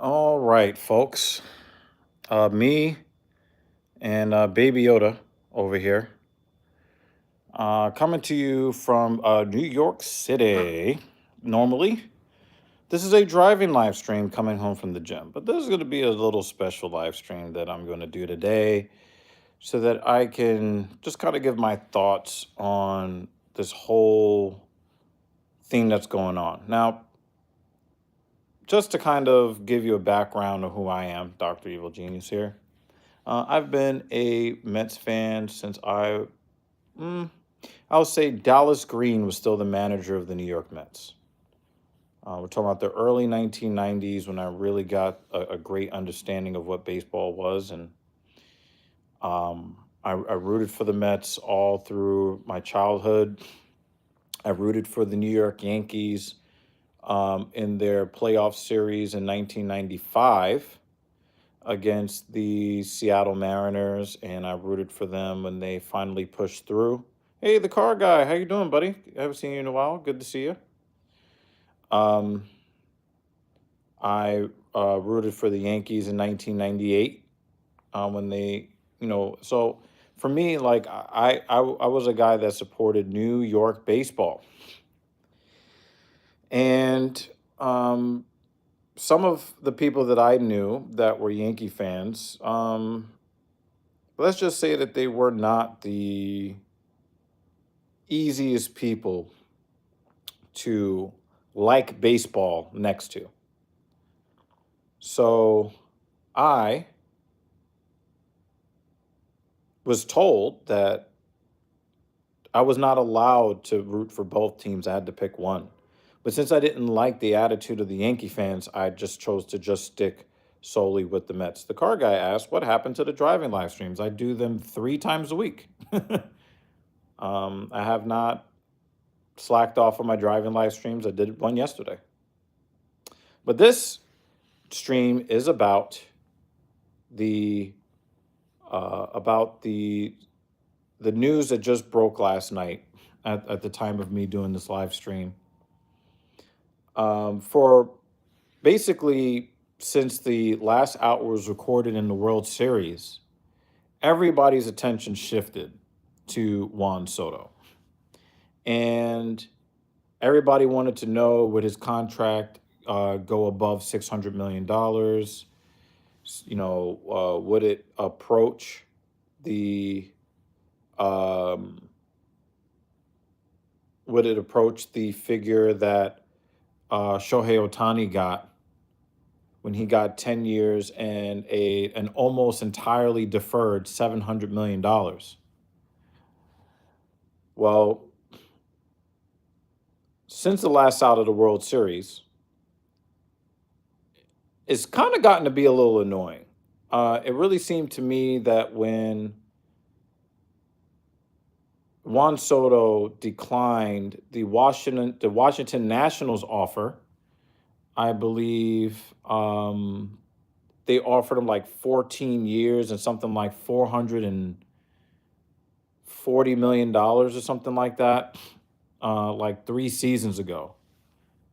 All right, folks. Me and Baby Yoda over here, coming to you from New York City. Normally, this is a driving live stream coming home from the gym, but this is going to be a little special live stream that I'm going to do today so that I can just kind of give my thoughts on this whole thing that's going on. Now, just to kind of give you a background of who I am, Dr. Evil Genius here. I've been a Mets fan since mm, I'll say Dallas Green was still the manager of the New York Mets. We're talking about the early 1990s when I really got a great understanding of what baseball was. And I rooted for the Mets all through my childhood. I rooted for the New York Yankees in their playoff series in 1995 against the Seattle Mariners, and I rooted for them when they finally pushed through. Hey, the car guy, how you doing, buddy? I haven't seen you in a while. Good to see you. Um, I rooted for the Yankees in 1998 when they, so for me, like I was a guy that supported New York baseball, and some of the people that I knew that were Yankee fans, let's just say that they were not the easiest people to like baseball next to. So I was told that I was not allowed to root for both teams. I had to pick one. But since I didn't like the attitude of the Yankee fans, I just chose to just stick solely with the Mets. The car guy asked, what happened to the driving live streams? I do them 3 times a week. I have not slacked off on my driving live streams. I did one yesterday. But this stream is the about the news that just broke last night at the time of me doing this live stream. For basically since the last out was recorded in the World Series, everybody's attention shifted to Juan Soto. And everybody wanted to know, would his contract go above $600 million? Would it approach the um, figure that Shohei Ohtani got when he got 10 years and an almost entirely deferred $700 million? Well, since the last out of the World Series, it's kind of gotten to be a little annoying. It really seemed to me that when Juan Soto declined the Washington Nationals offer, I believe they offered him like 14 years and something like $440 million or something like that, like 3 seasons ago.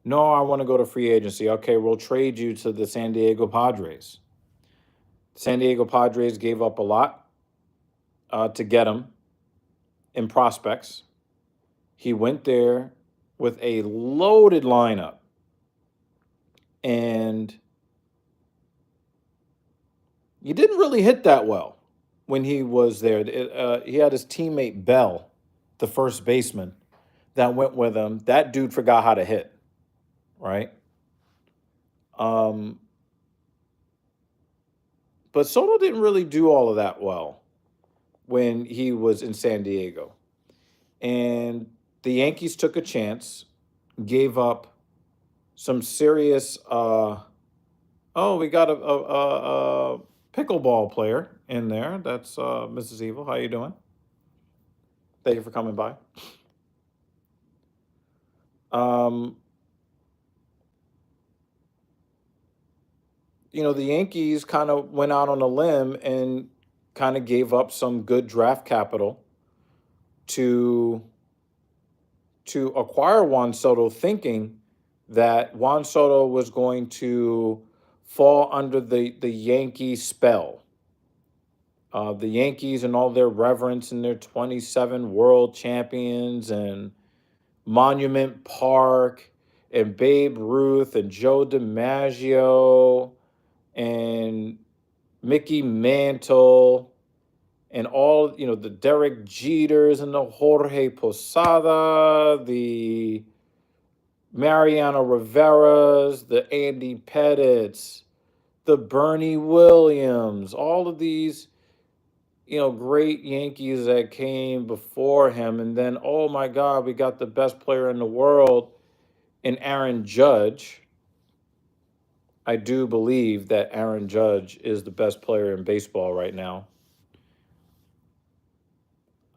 No, I want to go to free agency. Okay, we'll trade you to the San Diego Padres. San Diego Padres gave up a lot to get him in prospects. He went there with a loaded lineup, and he didn't really hit that well when he was there. He had his teammate Bell, the first baseman, that went with him. That dude forgot how to hit, right? Um, but Soto didn't really do all of that well when he was in San Diego. And the Yankees took a chance, gave up some serious. Oh, we got a pickleball player in there. That's Mrs. Evil. How you doing? Thank you for coming by. Um, the Yankees kind of went out on a limb and kind of gave up some good draft capital to acquire Juan Soto, thinking that Juan Soto was going to fall under the Yankee spell. The Yankees and all their reverence and their 27 world champions and Monument Park and Babe Ruth and Joe DiMaggio and Mickey Mantle and all, the Derek Jeters and the Jorge Posada, the Mariano Rivera's, the Andy Pettit's, the Bernie Williams, all of these, great Yankees that came before him. And then, oh my God, we got the best player in the world in Aaron Judge. I do believe that Aaron Judge is the best player in baseball right now.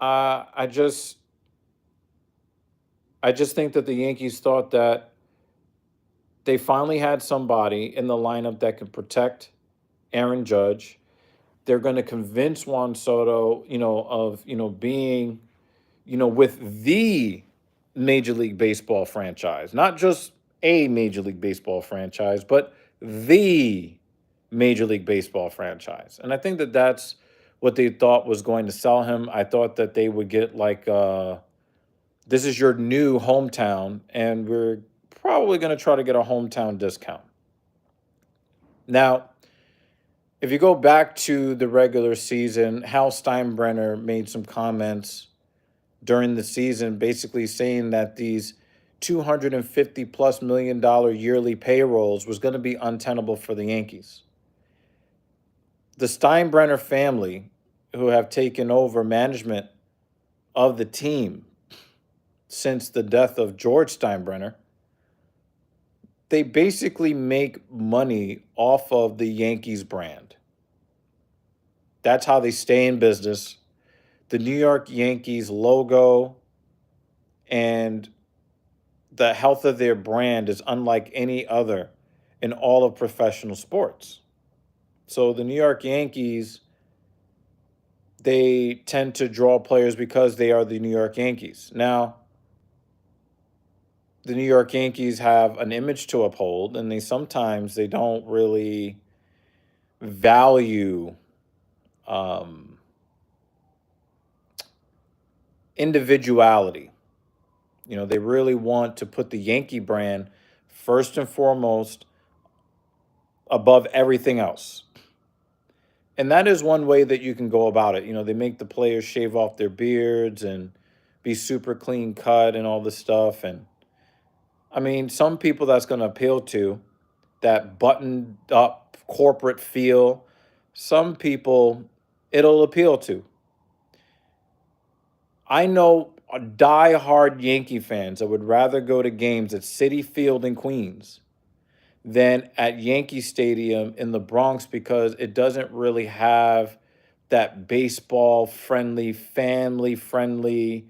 Uh, I just, I just think that the Yankees thought that they finally had somebody in the lineup that can protect Aaron Judge. They're going to convince Juan Soto, of, being, with the Major League Baseball franchise, not just a Major League Baseball franchise, but the Major League Baseball franchise. And I think that that's what they thought was going to sell him. I thought that they would get like, this is your new hometown, and we're probably going to try to get a hometown discount. Now, if you go back to the regular season, Hal Steinbrenner made some comments during the season basically saying that these 250 plus $1 million yearly payrolls was going to be untenable for the Yankees. The Steinbrenner family, who have taken over management of the team since the death of George Steinbrenner, they basically make money off of the Yankees brand. That's how they stay in business. The New York Yankees logo and the health of their brand is unlike any other in all of professional sports. So the New York Yankees, they tend to draw players because they are the New York Yankees. Now, the New York Yankees have an image to uphold, and they don't really value individuality. They really want to put the Yankee brand first and foremost above everything else. And that is one way that you can go about it. They make the players shave off their beards and be super clean cut and all this stuff. And I mean, some people that's going to appeal to that buttoned up corporate feel. Some people it'll appeal to. I know die-hard Yankee fans that would rather go to games at Citi Field in Queens than at Yankee Stadium in the Bronx because it doesn't really have that baseball friendly, family friendly,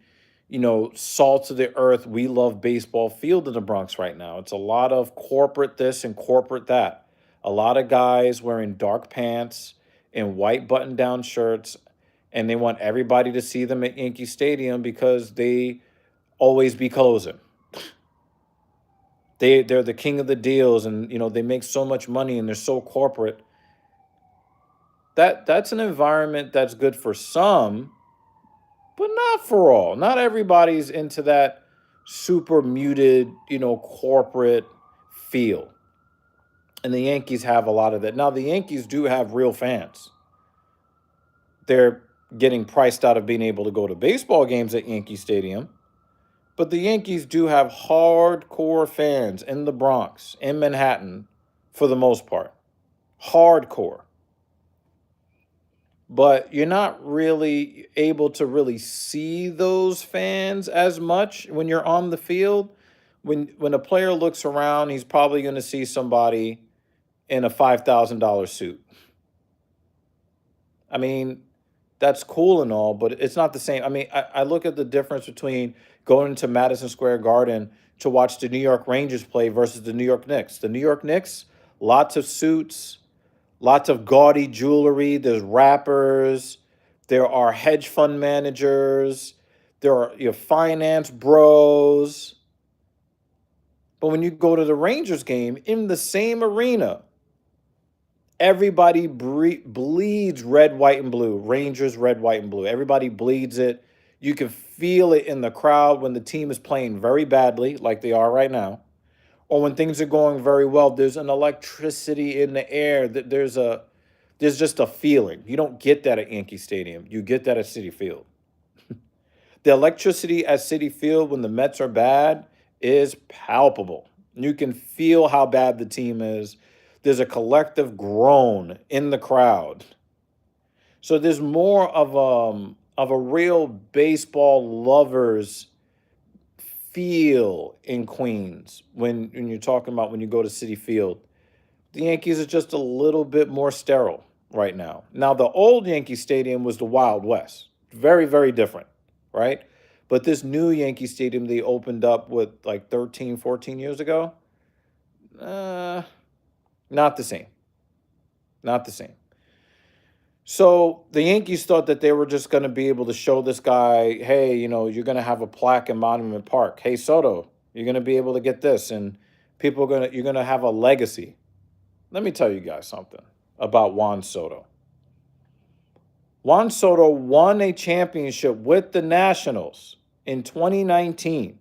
salt of the earth, we love baseball field in the Bronx right now. It's a lot of corporate this and corporate that. A lot of guys wearing dark pants and white button down shirts, and they want everybody to see them at Yankee Stadium because they always be closing. They're the king of the deals, and they make so much money and they're so corporate. That's an environment that's good for some, but not for all. Not everybody's into that super muted, corporate feel. And the Yankees have a lot of that. Now, the Yankees do have real fans. They're getting priced out of being able to go to baseball games at Yankee Stadium. But the Yankees do have hardcore fans in the Bronx, in Manhattan, for the most part. Hardcore. But you're not really able to really see those fans as much when you're on the field. When a player looks around, he's probably going to see somebody in a $5,000 suit. I mean, that's cool and all, but it's not the same. I mean, I look at the difference between going to Madison Square Garden to watch the New York Rangers play versus the New York Knicks. The New York Knicks, lots of suits, lots of gaudy jewelry. There's rappers. There are hedge fund managers. There are your finance bros. But when you go to the Rangers game in the same arena, Everybody bleeds red, white, and blue. Rangers, red, white, and blue. Everybody bleeds it. You can feel it in the crowd when the team is playing very badly, like they are right now, or when things are going very well. There's an electricity in the air. There's just a feeling. You don't get that at Yankee Stadium. You get that at Citi Field. The electricity at Citi Field when the Mets are bad is palpable. You can feel how bad the team is. There's a collective groan in the crowd. So there's more of a real baseball lovers feel in Queens when you're talking about when you go to Citi Field. The Yankees are just a little bit more sterile right now. Now, the old Yankee Stadium was the Wild West. Very, very different, right? But this new Yankee Stadium they opened up with like 13, 14 years ago, uh, not the same. Not the same. So the Yankees thought that they were just going to be able to show this guy, hey, you're going to have a plaque in Monument Park. Hey, Soto, you're going to be able to get this, and you're going to have a legacy. Let me tell you guys something about Juan Soto. Juan Soto won a championship with the Nationals in 2019.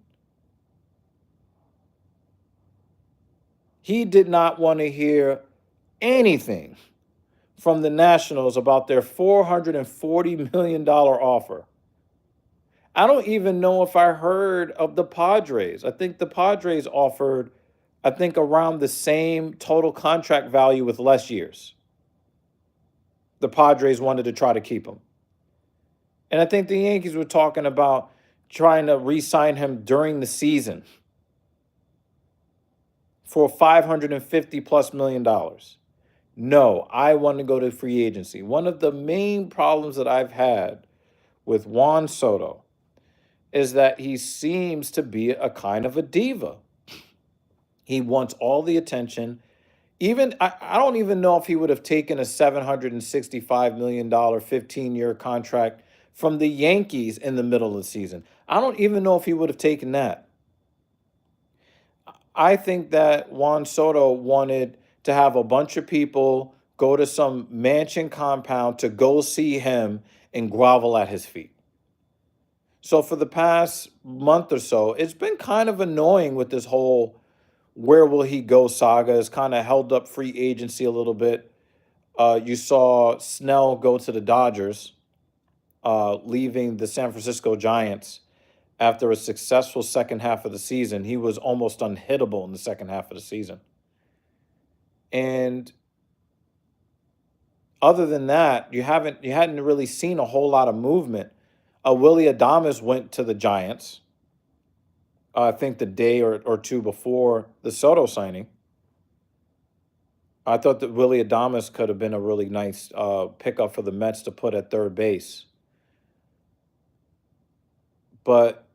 He did not want to hear anything from the Nationals about their $440 million offer. I don't even know if I heard of the Padres. I think the Padres offered, around the same total contract value with less years. The Padres wanted to try to keep him. And I think the Yankees were talking about trying to re-sign him during the season for $550 plus million. No, I want to go to free agency. One of the main problems that I've had with Juan Soto is that he seems to be a kind of a diva. He wants all the attention. I don't even know if he would have taken a $765 million 15-year contract from the Yankees in the middle of the season. I don't even know if he would have taken that. I think that Juan Soto wanted to have a bunch of people go to some mansion compound to go see him and grovel at his feet. So for the past month or so, it's been kind of annoying with this whole where will he go saga. Has kind of held up free agency a little bit. You saw Snell go to the Dodgers, leaving the San Francisco Giants after a successful second half of the season. He was almost unhittable in the second half of the season. And other than that, you hadn't really seen a whole lot of movement. Willie Adames went to the Giants. I think the day or two before the Soto signing. I thought that Willie Adames could have been a really nice pickup for the Mets to put at third base. But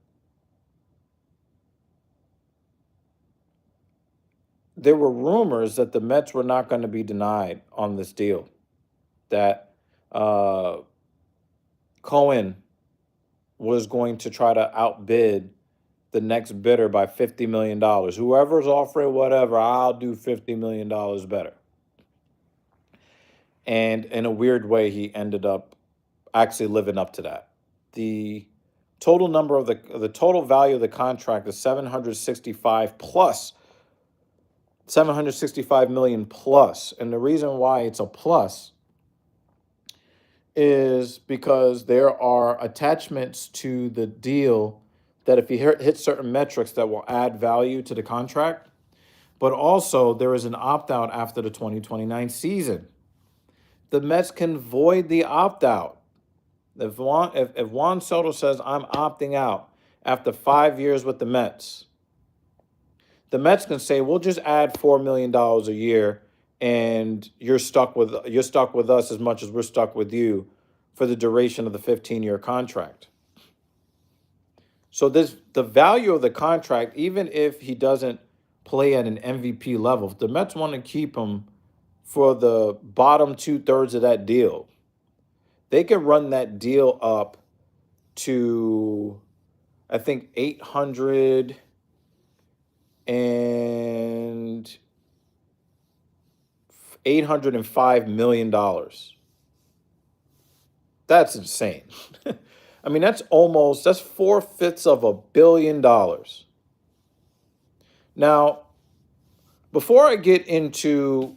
there were rumors that the Mets were not going to be denied on this deal. That Cohen was going to try to outbid the next bidder by $50 million. Whoever's offering whatever, I'll do $50 million better. And in a weird way, he ended up actually living up to that. The total number of the total value of the contract is 765 million plus. And the reason why it's a plus is because there are attachments to the deal that if he hits certain metrics that will add value to the contract. But also there is an opt-out after the 2029 season. The Mets can void the opt-out. If Juan Soto says, I'm opting out after 5 years with the Mets can say, we'll just add $4 million a year and you're stuck with us as much as we're stuck with you for the duration of the 15-year contract. So the value of the contract, even if he doesn't play at an MVP level, if the Mets want to keep him for the bottom 2/3 of that deal, they can run that deal up to, I think, 800 and $805 million. That's insane. I mean, that's 4/5 of $1 billion. Now, before I get into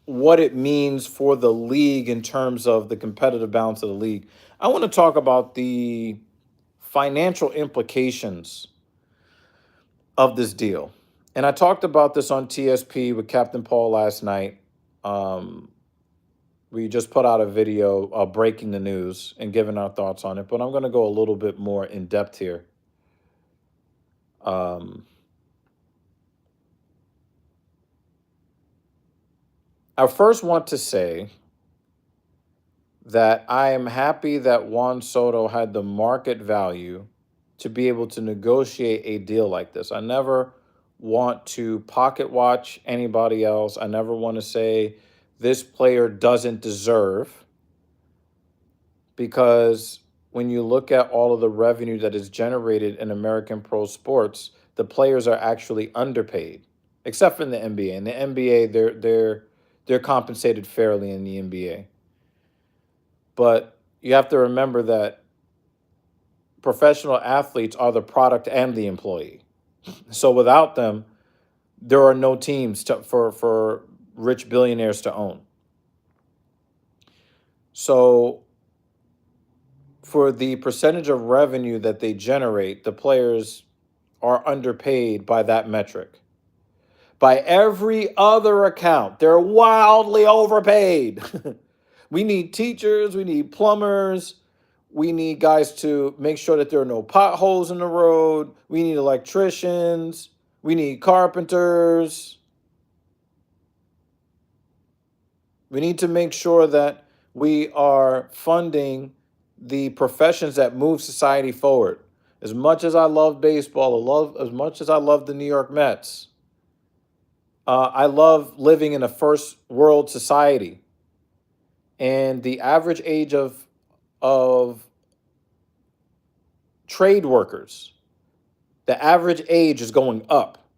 what it means for the league in terms of the competitive balance of the league, I want to talk about the financial implications of this deal. And I talked about this on TSP with Captain Paul last night. Um, we just put out a video breaking the news and giving our thoughts on it, but I'm going to go a little bit more in depth here. Um, I first want to say that I am happy that Juan Soto had the market value to be able to negotiate a deal like this. I never want to pocket watch anybody else. I never want to say this player doesn't deserve, because when you look at all of the revenue that is generated in American pro sports, the players are actually underpaid, except for in the NBA. In the NBA, they're compensated fairly in the NBA. But you have to remember that professional athletes are the product and the employee. So without them, there are no teams for rich billionaires to own. So for the percentage of revenue that they generate, the players are underpaid by that metric. By every other account, they're wildly overpaid. We need teachers, we need plumbers, we need guys to make sure that there are no potholes in the road, we need electricians, we need carpenters. We need to make sure that we are funding the professions that move society forward. As much as I love baseball, as much as I love the New York Mets, I love living in a first world society. And the average age of trade workers, the average age is going up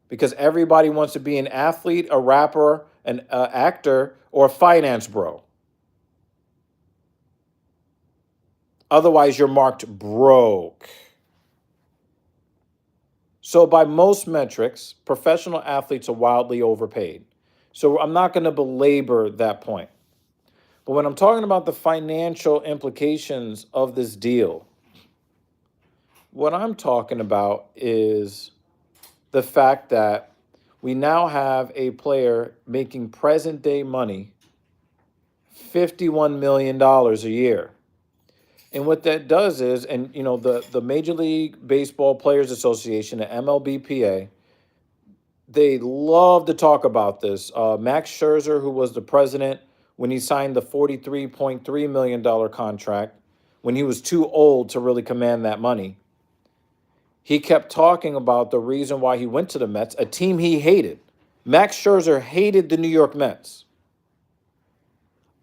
because everybody wants to be an athlete, a rapper, an actor, or a finance bro. Otherwise, you're marked broke. So, by most metrics, professional athletes are wildly overpaid. So, I'm not going to belabor that point. But when I'm talking about the financial implications of this deal, what I'm talking about is the fact that we now have a player making present day money $51 million a year. And what that does is, and you know, the Major League Baseball Players Association, the MLBPA, they love to talk about this. Max Scherzer, who was the president when he signed the $43.3 million contract, when he was too old to really command that money, he kept talking about the reason why he went to the Mets, a team he hated. Max Scherzer hated the New York Mets.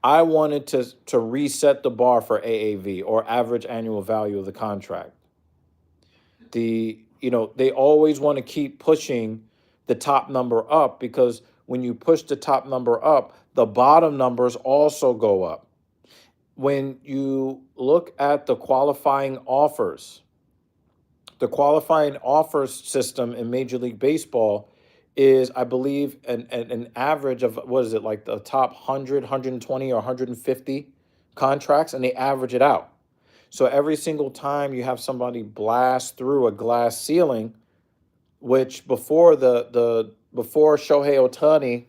I wanted to reset the bar for AAV, or average annual value of the contract. They always want to keep pushing the top number up, because when you push the top number up, the bottom numbers also go up. When you look at the qualifying offers system in Major League Baseball is, I believe, an average of, what is it, like the top 100, 120, or 150 contracts, and they average it out. So every single time you have somebody blast through a glass ceiling, which before before Shohei Ohtani,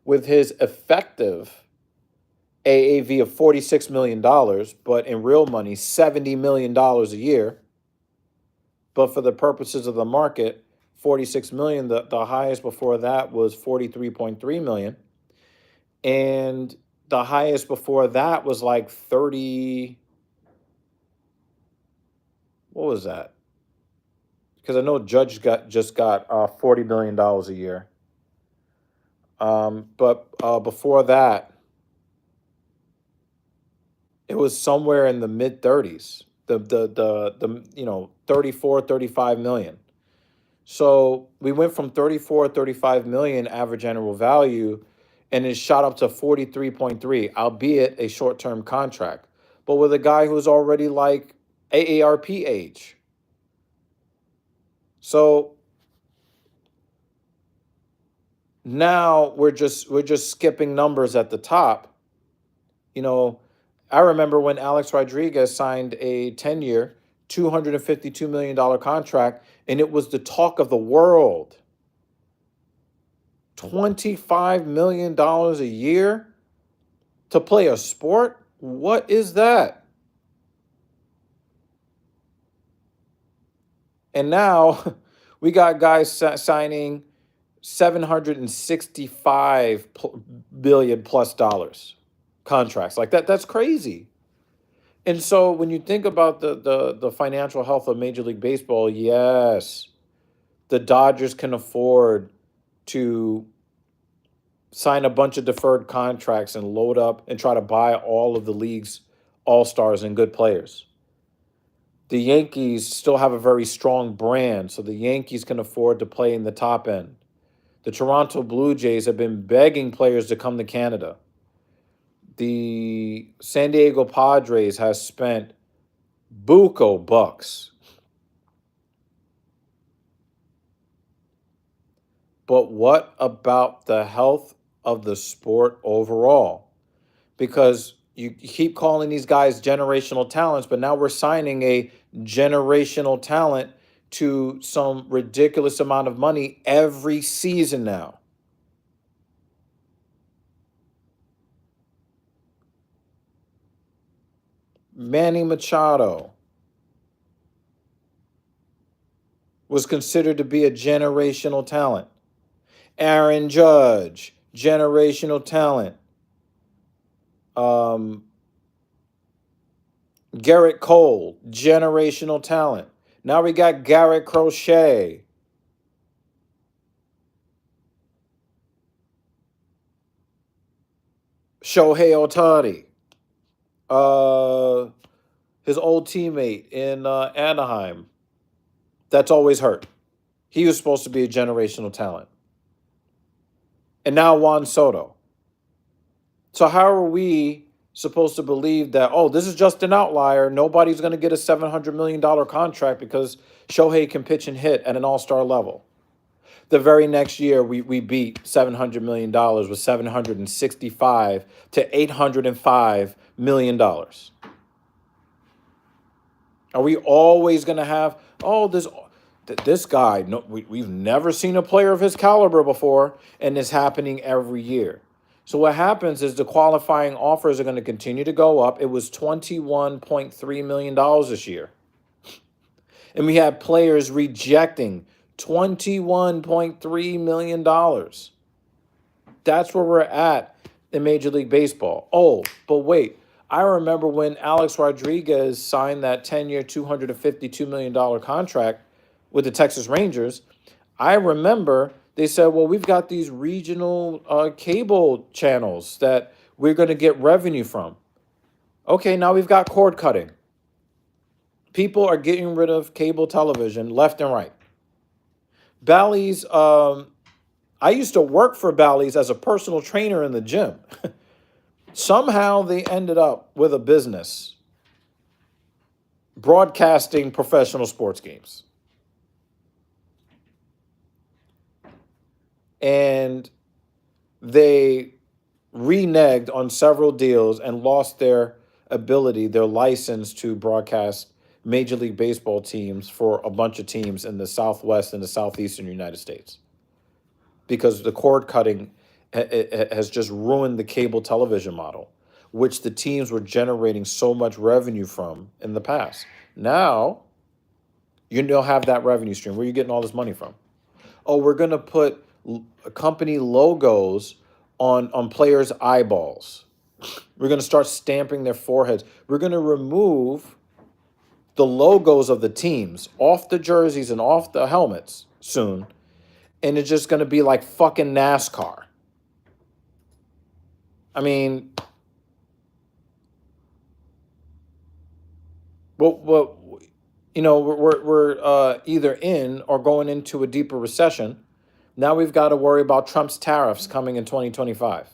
with his effective AAV of $46 million, but in real money, $70 million a year. But for the purposes of the market, 46 million, the highest before that was 43.3 million. And the highest before that was like 30. What was that? Because I know Judge just got $40 million a year. But before that, it was somewhere in the mid 30s. The 34, 35 million. So we went from 34, 35 million average annual value, and it shot up to 43.3, albeit a short-term contract, but with a guy who's already like AARP age. So now we're just skipping numbers at the top. You know, I remember when Alex Rodriguez signed a 10-year, $252 million contract, and it was the talk of the world. $25 million a year to play a sport? What is that? And now we got guys signing 765 billion plus dollars contracts. Like that's crazy. And so when you think about the financial health of Major League Baseball, yes, the Dodgers can afford to sign a bunch of deferred contracts and load up and try to buy all of the league's all-stars and good players. The Yankees still have a very strong brand, so the Yankees can afford to play in the top end. The Toronto Blue Jays have been begging players to come to Canada. The San Diego Padres has spent buco bucks. But what about the health of the sport overall? Because you keep calling these guys generational talents, but now we're signing a generational talent to some ridiculous amount of money every season now. Manny Machado was considered to be a generational talent. Aaron Judge, generational talent. Garrett Cole, generational talent. Now we got Garrett Crochet. Shohei Ohtani. His old teammate in Anaheim. That's always hurt. He was supposed to be a generational talent. And now Juan Soto. So how are we supposed to believe that, oh, this is just an outlier? Nobody's going to get a $700 million contract because Shohei can pitch and hit at an all-star level. The very next year, we beat $700 million with $765 to $805 million. Are we always going to have, oh, this guy, no, we've never seen a player of his caliber before, and it's happening every year. So what happens is the qualifying offers are going to continue to go up. It was $21.3 million this year. And we had players rejecting $21.3 million. That's where we're at in Major League Baseball. Oh, but wait. I remember when Alex Rodriguez signed that 10-year, $252 million contract with the Texas Rangers. I remember they said, well, we've got these regional cable channels that we're going to get revenue from. Okay, now we've got cord cutting. People are getting rid of cable television left and right. Bally's, I used to work for Bally's as a personal trainer in the gym. Somehow they ended up with a business broadcasting professional sports games. And they reneged on several deals and lost their ability, their license to broadcast Major League Baseball teams for a bunch of teams in the Southwest and the Southeastern United States. Because the cord cutting has just ruined the cable television model, which the teams were generating so much revenue from in the past. Now, you don't have that revenue stream. Where are you getting all this money from? Oh, we're going to put company logos on players' eyeballs. We're going to start stamping their foreheads. We're going to remove the logos of the teams off the jerseys and off the helmets soon. And it's just going to be like fucking NASCAR. I mean, well, you know, we're either in or going into a deeper recession. Now we've got to worry about Trump's tariffs coming in 2025.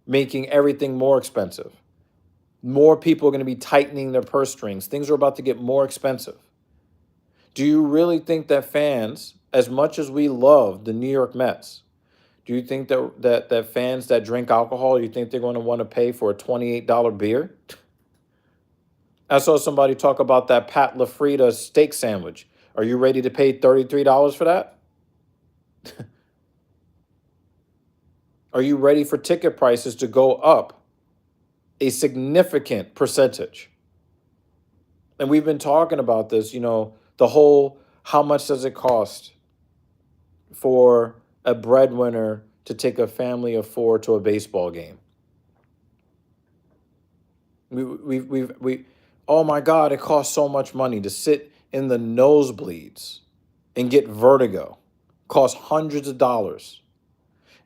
making everything more expensive. More people are going to be tightening their purse strings. Things are about to get more expensive. Do you really think that fans, as much as we love the New York Mets, do you think that fans that drink alcohol, you think they're going to want to pay for a $28 beer? I saw somebody talk about that Pat LaFrida steak sandwich. Are you ready to pay $33 for that? Are you ready for ticket prices to go up a significant percentage? And we've been talking about this, the whole how much does it cost for a breadwinner to take a family of four to a baseball game? We oh my God, it costs so much money to sit in the nosebleeds and get vertigo. Costs hundreds of dollars.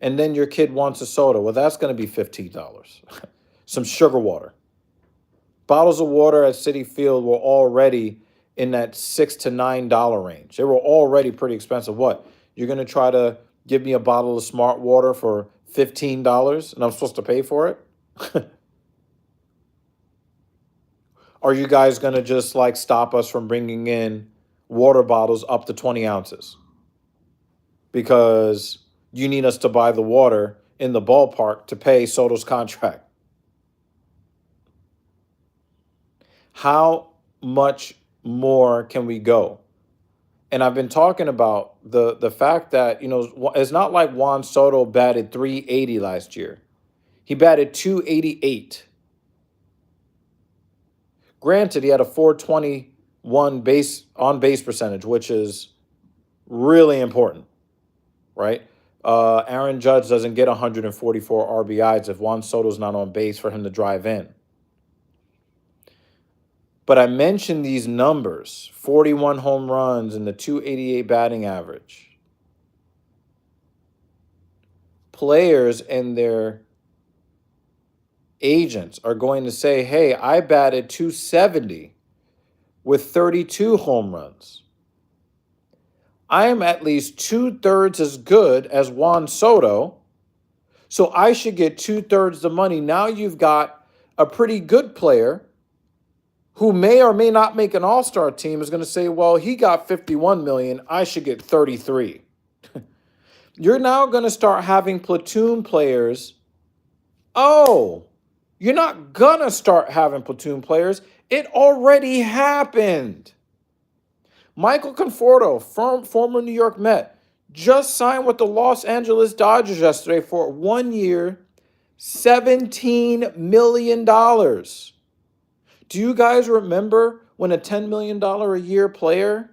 And then your kid wants a soda. Well, that's going to be $15. Some sugar water. Bottles of water at Citi Field were already in that $6 to $9 range. They were already pretty expensive. What? You're going to try to give me a bottle of Smart Water for $15 and I'm supposed to pay for it? Are you guys going to just like stop us from bringing in water bottles up to 20 ounces? Because you need us to buy the water in the ballpark to pay Soto's contract. How much more can we go? And I've been talking about the fact that, it's not like Juan Soto batted 380 last year. He batted 288. Granted, he had a 421 on-base percentage, which is really important, right? Aaron Judge doesn't get 144 RBIs if Juan Soto's not on base for him to drive in. But I mentioned these numbers, 41 home runs and the 288 batting average. Players and their agents are going to say, hey, I batted 270 with 32 home runs. I am at least 2/3 as good as Juan Soto, so I should get 2/3 the money. Now you've got a pretty good player who may or may not make an all-star team is going to say, well, he got 51 million, I should get 33. You're now going to start having platoon players. Oh, you're not going to start having platoon players. It already happened. Michael Conforto, former New York Met, just signed with the Los Angeles Dodgers yesterday for 1 year, $17 million. Do you guys remember when a $10 million a year player,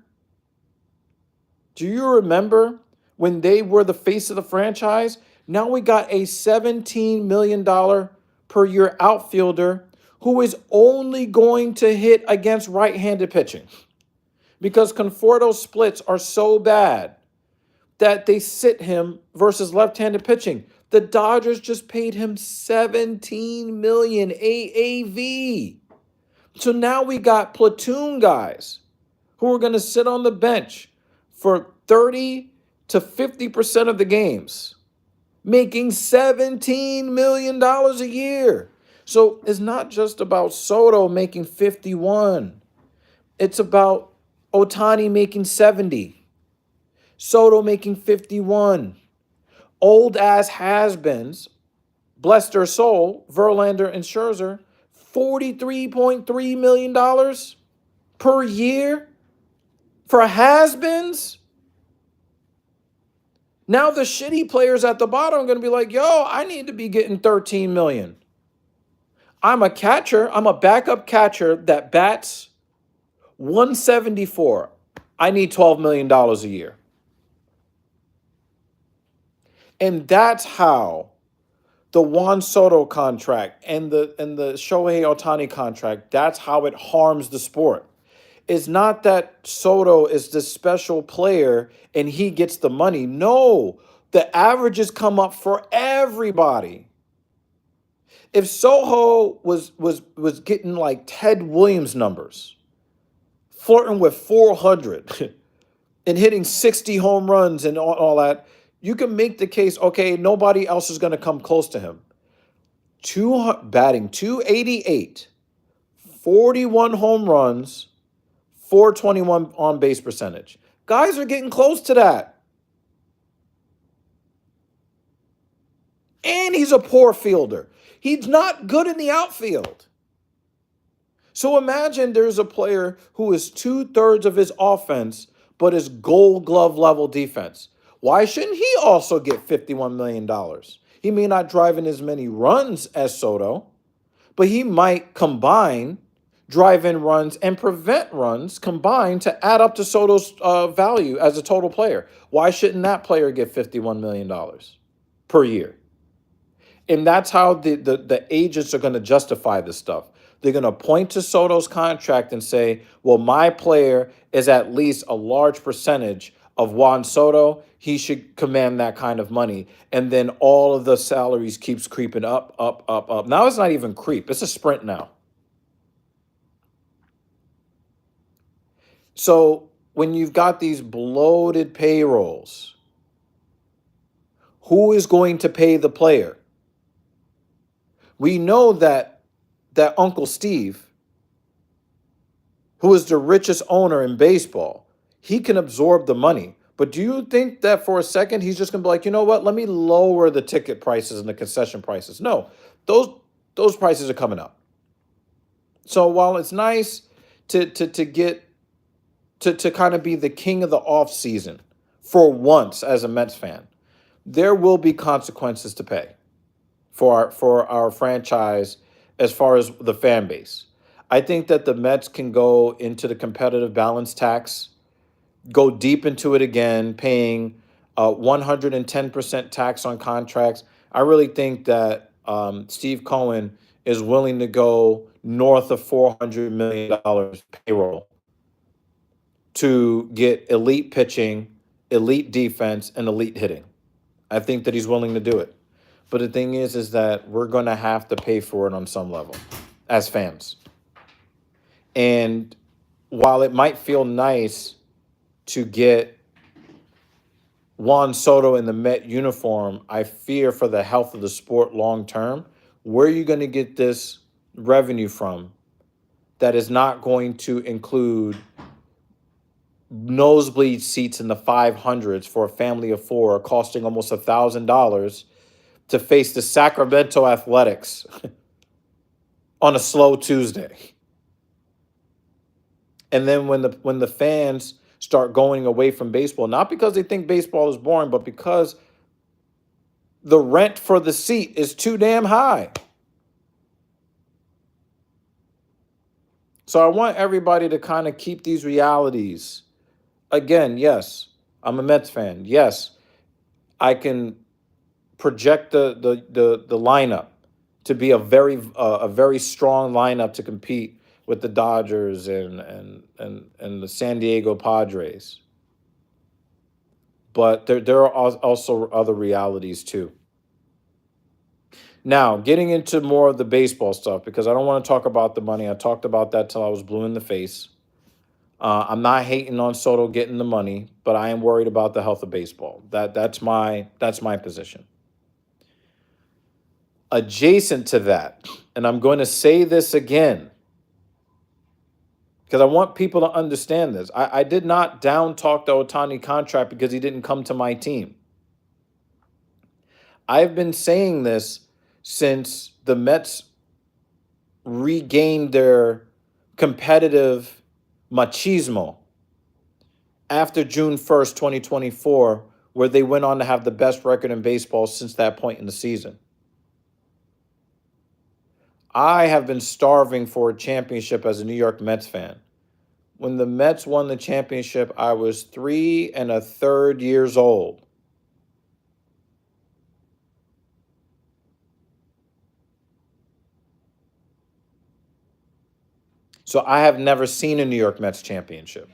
do you remember when they were the face of the franchise? Now we got a $17 million per year outfielder who is only going to hit against right-handed pitching because Conforto's splits are so bad that they sit him versus left-handed pitching. The Dodgers just paid him $17 million AAV. So now we got platoon guys who are going to sit on the bench for 30 to 50% of the games, making $17 million a year. So it's not just about Soto making 51. It's about Ohtani making 70. Soto making 51. Old-ass has-beens, bless their soul, Verlander and Scherzer, $43.3 million per year for has-beens? Now the shitty players at the bottom are going to be like, yo, I need to be getting $13 million. I'm a catcher. I'm a backup catcher that bats 174. I need $12 million a year. And that's how the Juan Soto contract and the Shohei Ohtani contract, that's how it harms the sport. It's not that Soto is this special player and he gets the money. No, the averages come up for everybody. If Soho was getting like Ted Williams numbers, flirting with 400 and hitting 60 home runs and all that, you can make the case, okay, nobody else is going to come close to him. batting 288, 41 home runs, 421 on base percentage. Guys are getting close to that. And he's a poor fielder. He's not good in the outfield. So imagine there's a player who is 2/3 of his offense, but is gold glove level defense. Why shouldn't he also get $51 million? He may not drive in as many runs as Soto, but he might combine drive in runs and prevent runs combined to add up to Soto's value as a total player. Why shouldn't that player get $51 million per year? And that's how the agents are going to justify this stuff. They're going to point to Soto's contract and say, well, my player is at least a large percentage of Juan Soto. He should command that kind of money. And then all of the salaries keeps creeping up, up, up, up. Now it's not even creep. It's a sprint now. So when you've got these bloated payrolls, who is going to pay the player? We know that Uncle Steve, who is the richest owner in baseball, he can absorb the money. But do you think that for a second he's just going to be like, you know what, let me lower the ticket prices and the concession prices? No, those prices are coming up. So while it's nice to get to kind of be the king of the off season for once as a Mets fan, there will be consequences to pay for our franchise as far as the fan base. I think that the Mets can go into the competitive balance tax, go deep into it again, paying 110% tax on contracts. I really think that Steve Cohen is willing to go north of $400 million payroll to get elite pitching, elite defense, and elite hitting. I think that he's willing to do it. But the thing is that we're going to have to pay for it on some level as fans. And while it might feel nice to get Juan Soto in the Met uniform, I fear for the health of the sport long term. Where are you going to get this revenue from that is not going to include nosebleed seats in the 500s for a family of four, costing almost $1,000 to face the Sacramento Athletics on a slow Tuesday? And then when the fans start going away from baseball, not because they think baseball is boring, but because the rent for the seat is too damn high. So I want everybody to kind of keep these realities. Again, yes, I'm a Mets fan. Yes, I can project the lineup to be a very strong lineup to compete with the Dodgers and the San Diego Padres. But there are also other realities too. Now, getting into more of the baseball stuff, because I don't want to talk about the money. I talked about that till I was blue in the face. I'm not hating on Soto getting the money, but I am worried about the health of baseball. That's my position. Adjacent to that, and I'm going to say this again, because I want people to understand this. I did not down talk the Ohtani contract because he didn't come to my team. I've been saying this since the Mets regained their competitive machismo after June 1st, 2024, where they went on to have the best record in baseball since that point in the season. I have been starving for a championship as a New York Mets fan. When the Mets won the championship, I was 3 1/3 years old. So I have never seen a New York Mets championship.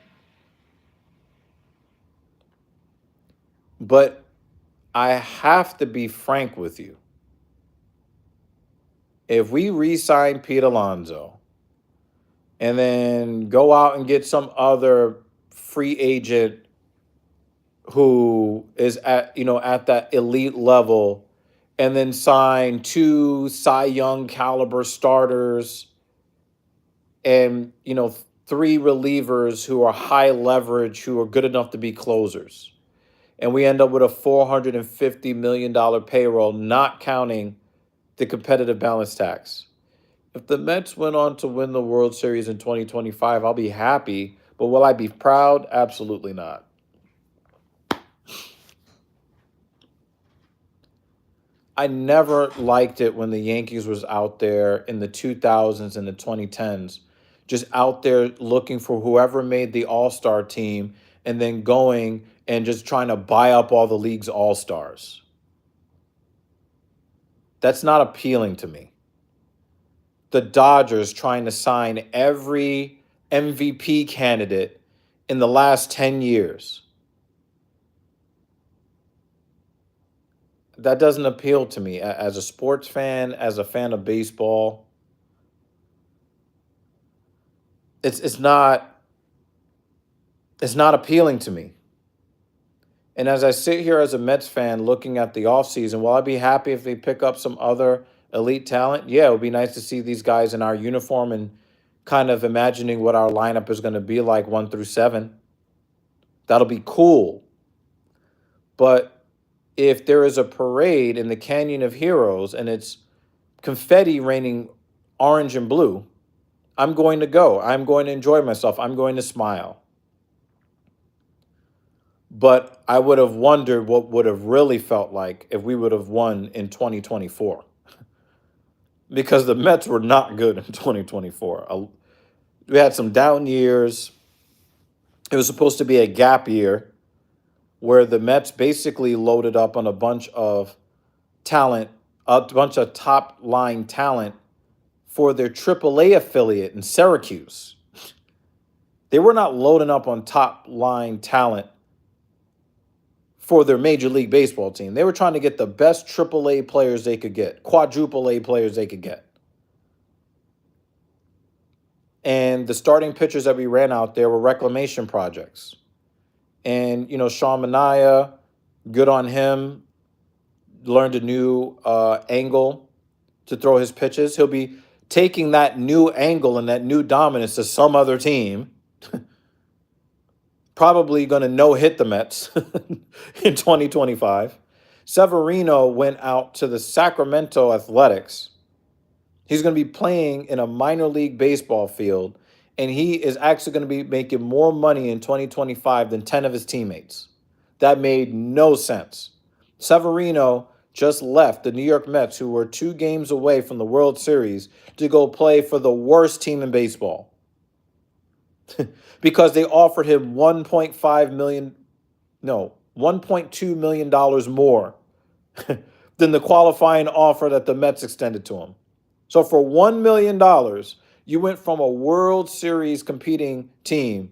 But I have to be frank with you. If we re-sign Pete Alonso and then go out and get some other free agent who is at that elite level and then sign two Cy Young caliber starters and, three relievers who are high leverage, who are good enough to be closers. And we end up with a $450 million payroll, not counting the competitive balance tax. If the Mets went on to win the World Series in 2025, I'll be happy. But will I be proud? Absolutely not. I never liked it when the Yankees was out there in the 2000s and the 2010s, just out there looking for whoever made the All-Star team and then going and just trying to buy up all the league's All-Stars. That's not appealing to me. The Dodgers trying to sign every MVP candidate in the last 10 years. That doesn't appeal to me as a sports fan, as a fan of baseball. It's not appealing to me. And as I sit here as a Mets fan looking at the offseason, will I be happy if they pick up some other elite talent? Yeah, it would be nice to see these guys in our uniform and kind of imagining what our lineup is going to be like 1 through 7. That'll be cool. But if there is a parade in the Canyon of Heroes and it's confetti raining orange and blue, I'm going to go. I'm going to enjoy myself. I'm going to smile. But I would have wondered what would have really felt like if we would have won in 2024. Because the Mets were not good in 2024. We had some down years. It was supposed to be a gap year where the Mets basically loaded up on a bunch of talent, a bunch of top line talent for their AAA affiliate in Syracuse. They were not loading up on top line talent for their Major League Baseball team. They were trying to get the best AAA players they could get, quadruple A players they could get. And the starting pitchers that we ran out there were reclamation projects. And, Sean Manaea, good on him, learned a new angle to throw his pitches. He'll be taking that new angle and that new dominance to some other team. Probably going to no-hit the Mets in 2025. Severino went out to the Sacramento Athletics. He's going to be playing in a minor league baseball field, and he is actually going to be making more money in 2025 than 10 of his teammates. That made no sense. Severino just left the New York Mets, who were 2 games away from the World Series, to go play for the worst team in baseball. Because they offered him $1.2 million more than the qualifying offer that the Mets extended to him. So for $1 million, you went from a World Series competing team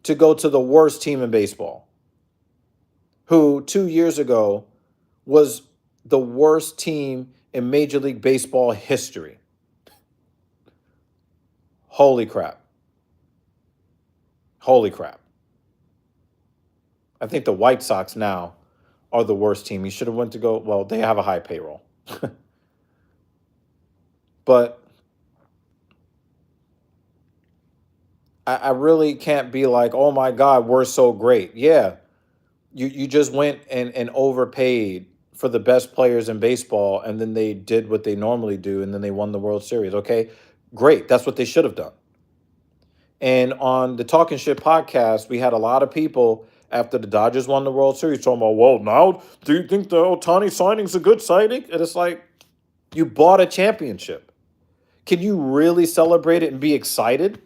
to go to the worst team in baseball, who 2 years ago was the worst team in Major League Baseball history. Holy crap. Holy crap. I think the White Sox now are the worst team. He should have went to go, well, they have a high payroll. But I really can't be like, oh my God, we're so great. Yeah, you just went and overpaid for the best players in baseball, and then they did what they normally do, and then they won the World Series. Okay, great. That's what they should have done. And on the Talking Shit podcast, we had a lot of people after the Dodgers won the World Series talking about, well, now do you think the Ohtani signing's a good signing? And it's like, you bought a championship. Can you really celebrate it and be excited?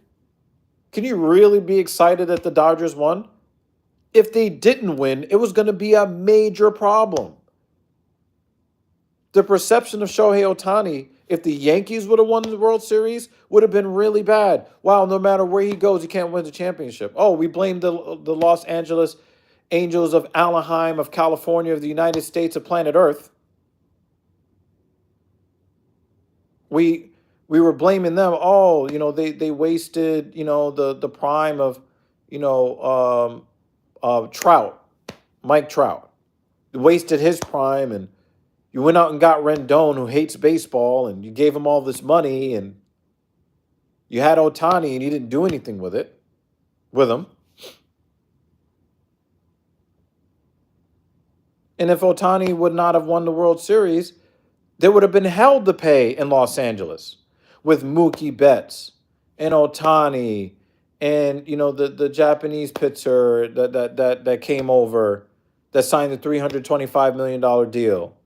Can you really be excited that the Dodgers won? If they didn't win, it was going to be a major problem. The perception of Shohei Ohtani, if the Yankees would have won the World Series, would have been really bad. Wow, no matter where he goes, he can't win the championship. Oh, we blame the Los Angeles Angels of Anaheim, of California, of the United States, of planet Earth. We were blaming them. Oh, they wasted, the prime of, Trout, Mike Trout. They wasted his prime, and You went out and got Rendon, who hates baseball, and you gave him all this money, and you had Otani, and you didn't do anything with him. And if Otani would not have won the World Series, there would have been hell to pay in Los Angeles with Mookie Betts and Otani and the Japanese pitcher that came over that signed the $325 million deal.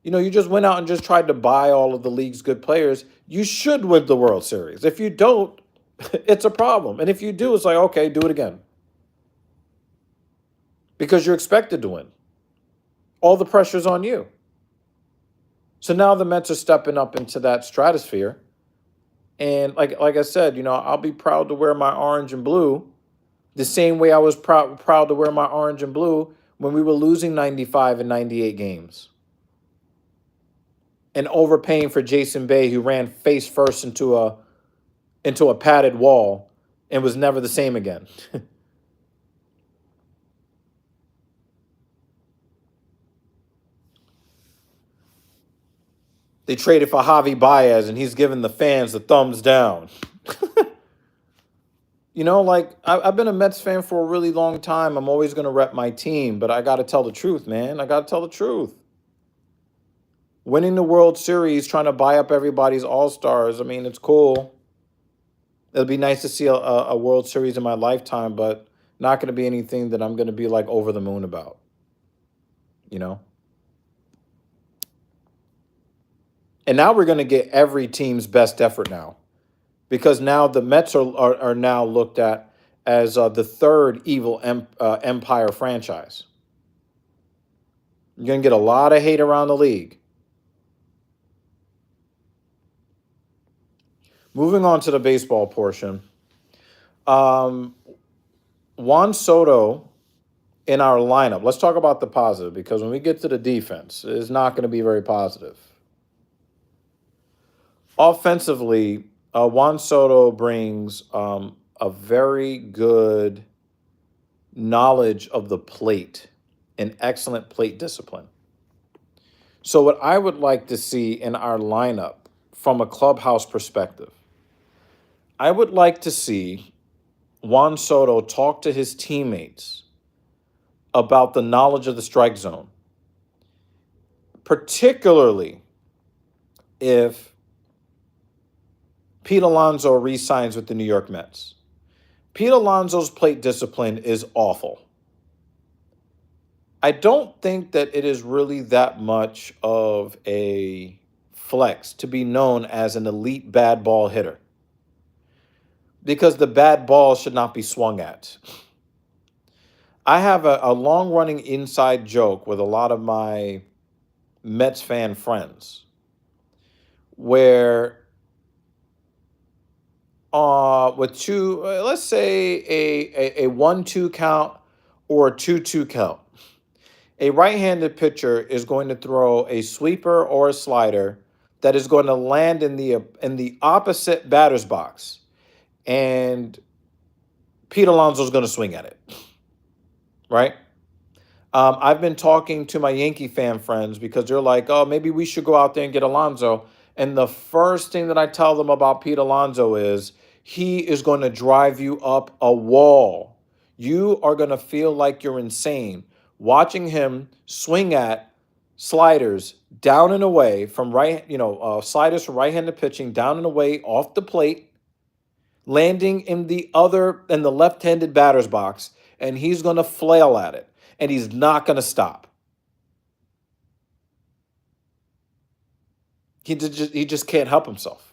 You just went out and just tried to buy all of the league's good players. You should win the World Series. If you don't, it's a problem. And if you do, it's like, okay, do it again. Because you're expected to win. All the pressure's on you. So now the Mets are stepping up into that stratosphere. And like I said, I'll be proud to wear my orange and blue the same way I was proud to wear my orange and blue when we were losing 95 and 98 games. And overpaying for Jason Bay, who ran face first into a padded wall and was never the same again. They traded for Javi Baez, and he's giving the fans the thumbs down. I've been a Mets fan for a really long time. I'm always going to rep my team, but I got to tell the truth, man. I got to tell the truth. Winning the World Series, trying to buy up everybody's all-stars, I mean, it's cool. It'll be nice to see a World Series in my lifetime, but not going to be anything that I'm going to be like over the moon about. And now we're going to get every team's best effort now. Because now the Mets are now looked at as the third evil empire franchise. You're going to get a lot of hate around the league. Moving on to the baseball portion. Juan Soto in our lineup. Let's talk about the positive, because when we get to the defense, it's not going to be very positive. Offensively, Juan Soto brings a very good knowledge of the plate and excellent plate discipline. So what I would like to see in our lineup from a clubhouse perspective, I would like to see Juan Soto talk to his teammates about the knowledge of the strike zone, particularly if Pete Alonso re-signs with the New York Mets. Pete Alonso's plate discipline is awful. I don't think that it is really that much of a flex to be known as an elite bad ball hitter, because the bad ball should not be swung at. I have a long-running inside joke with a lot of my Mets fan friends where with two, let's say a 1-2 count or a 2-2 count, a right-handed pitcher is going to throw a sweeper or a slider that is going to land in the opposite batter's box, and Pete Alonso is going to swing at it, right? I've been talking to my Yankee fan friends because they're like, oh, maybe we should go out there and get Alonso. And the first thing that I tell them about Pete Alonso is he is going to drive you up a wall. You are going to feel like you're insane watching him swing at sliders down and away from sliders from right-handed pitching down and away off the plate, landing in the left-handed batter's box, and he's going to flail at it, and he's not going to stop. He just can't help himself.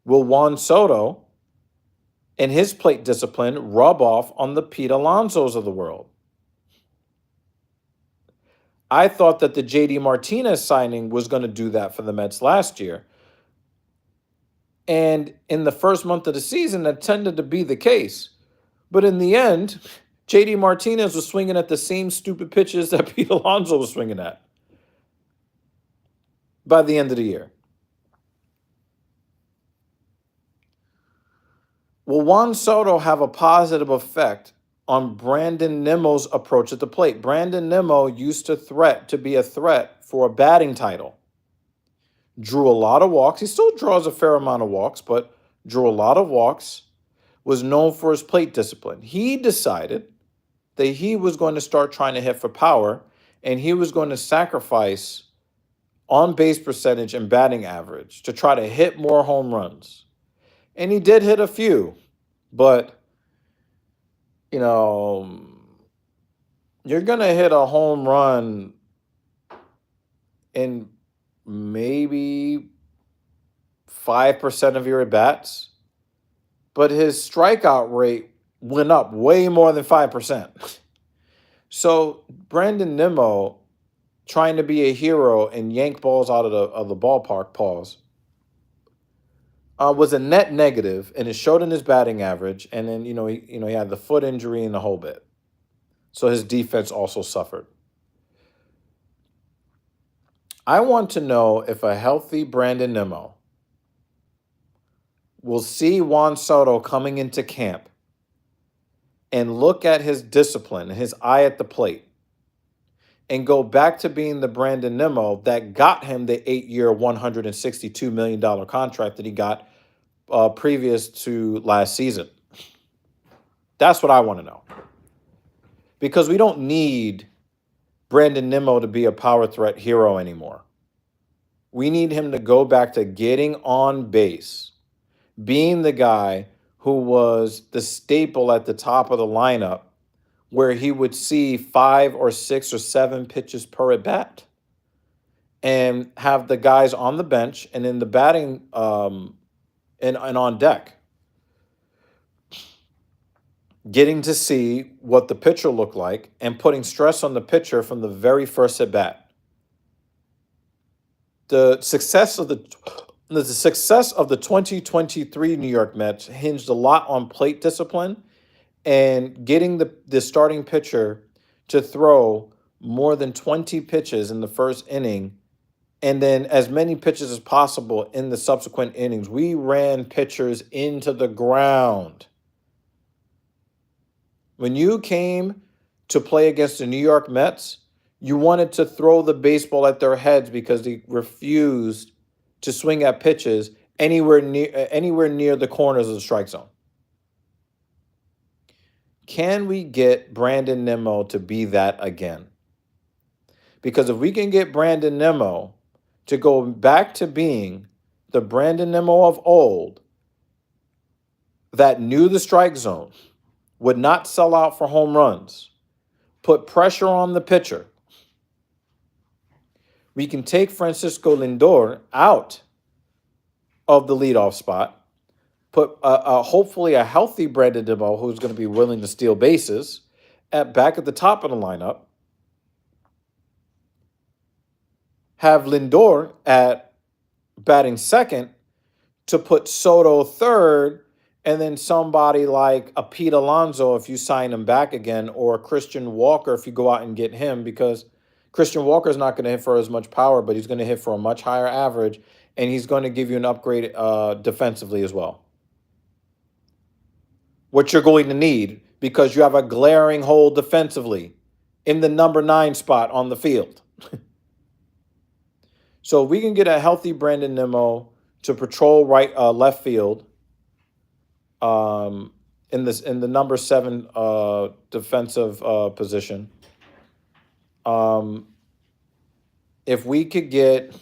Will Juan Soto and his plate discipline rub off on the Pete Alonsos of the world? I thought that the JD Martinez signing was going to do that for the Mets last year. And in the first month of the season, that tended to be the case. But in the end, JD Martinez was swinging at the same stupid pitches that Pete Alonso was swinging at by the end of the year. Will Juan Soto have a positive effect on Brandon Nimmo's approach at the plate. Brandon Nimmo used to be a threat for a batting title. Drew a lot of walks. He still draws a fair amount of walks, but drew a lot of walks, was known for his plate discipline. He decided that he was going to start trying to hit for power, and he was going to sacrifice on base percentage and batting average to try to hit more home runs. And he did hit a few, but you know, you're going to hit a home run in maybe 5% of your at bats, but his strikeout rate went up way more than 5%. So Brandon Nimmo trying to be a hero and yank balls out of the ballpark, was a net negative, and it showed in his batting average. And then he had the foot injury and the whole bit, so his defense also suffered. I want to know if a healthy Brandon Nimmo will see Juan Soto coming into camp and look at his discipline and his eye at the plate and go back to being the Brandon Nimmo that got him the 8-year, $162 million contract that he got previous to last season. That's what I want to know. Because we don't need Brandon Nimmo to be a power threat hero anymore. We need him to go back to getting on base, being the guy who was the staple at the top of the lineup, where he would see 5 or 6 or 7 pitches per at bat, and have the guys on the bench and in the batting and on deck getting to see what the pitcher looked like and putting stress on the pitcher from the very first at bat. The success of the 2023 New York Mets hinged a lot on plate discipline and getting the starting pitcher to throw more than 20 pitches in the first inning, and then as many pitches as possible in the subsequent innings. We ran pitchers into the ground. When you came to play against the New York Mets, you wanted to throw the baseball at their heads because they refused to swing at pitches anywhere near the corners of the strike zone. Can we get Brandon Nimmo to be that again? Because if we can get Brandon Nimmo to go back to being the Brandon Nimmo of old that knew the strike zone, would not sell out for home runs, put pressure on the pitcher, we can take Francisco Lindor out of the leadoff spot, put hopefully a healthy Brandon Nimmo who's going to be willing to steal bases back at the top of the lineup, have Lindor at batting second to put Soto third, and then somebody like a Pete Alonso if you sign him back again, or Christian Walker if you go out and get him, because Christian Walker is not going to hit for as much power, but he's going to hit for a much higher average, and he's going to give you an upgrade defensively as well. What you're going to need, because you have a glaring hole defensively in the number 9 spot on the field. So if we can get a healthy Brandon Nimmo to patrol left field, in the number 7 defensive position. If we could get,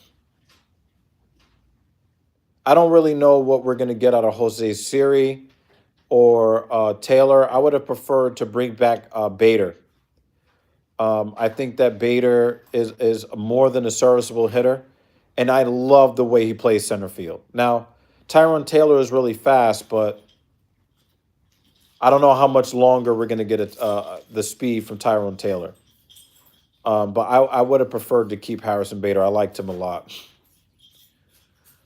I don't really know what we're going to get out of Jose Siri or Taylor. I would have preferred to bring back Bader. I think that Bader is more than a serviceable hitter, and I love the way he plays center field. Now, Tyrone Taylor is really fast, but I don't know how much longer we're going to get the speed from Tyrone Taylor. But I would have preferred to keep Harrison Bader. I liked him a lot.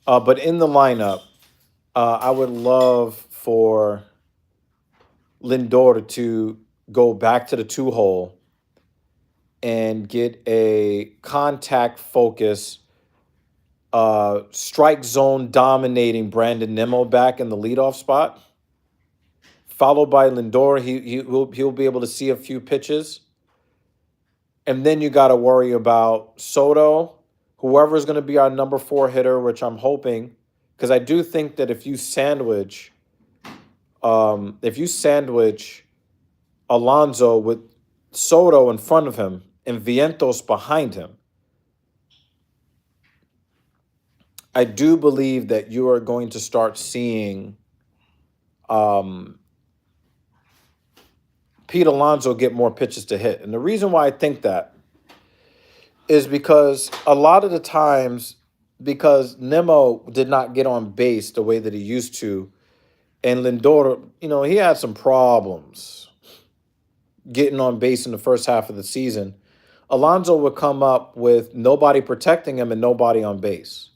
But in the lineup, I would love for Lindor to go back to the 2-hole and get a contact focus, strike zone dominating Brandon Nimmo back in the leadoff spot. followed by Lindor. He'll be able to see a few pitches. And then you got to worry about Soto, whoever's going to be our number 4 hitter, which I'm hoping, because I do think that if you sandwich Alonso with Soto in front of him and Vientos behind him, I do believe that you are going to start seeing Pete Alonso get more pitches to hit. And the reason why I think that is because a lot of the times, because Nemo did not get on base the way that he used to, and Lindor, he had some problems getting on base in the first half of the season. Alonso would come up with nobody protecting him and nobody on base.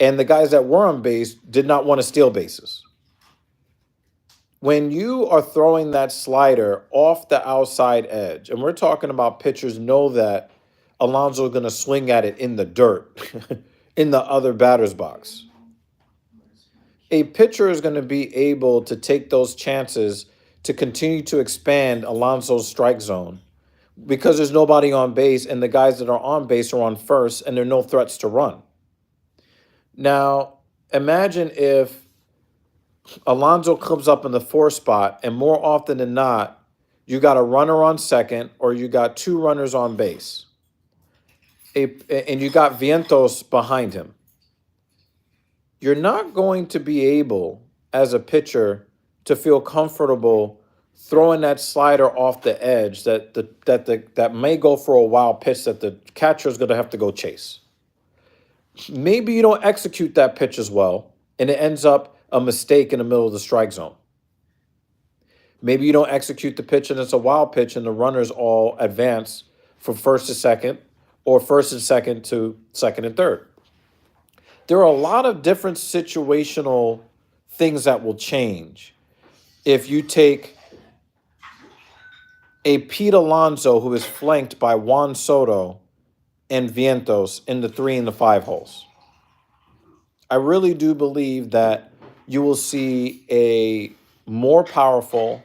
And the guys that were on base did not want to steal bases. When you are throwing that slider off the outside edge, and we're talking about pitchers know that Alonso is going to swing at it in the dirt, in the other batter's box. A pitcher is going to be able to take those chances to continue to expand Alonso's strike zone because there's nobody on base, and the guys that are on base are on first, and there are no threats to run. Now, imagine if Alonso comes up in the 4 spot, and more often than not, you got a runner on second or you got 2 runners on base. And you got Vientos behind him. You're not going to be able, as a pitcher, to feel comfortable throwing that slider off the edge that may go for a wild pitch that the catcher is going to have to go chase. Maybe you don't execute that pitch as well, and it ends up a mistake in the middle of the strike zone. Maybe you don't execute the pitch and it's a wild pitch and the runners all advance from first to second or first and second to second and third. There are a lot of different situational things that will change if you take a Pete Alonso who is flanked by Juan Soto and Vientos in the 3 and the 5 holes. I really do believe that you will see a more powerful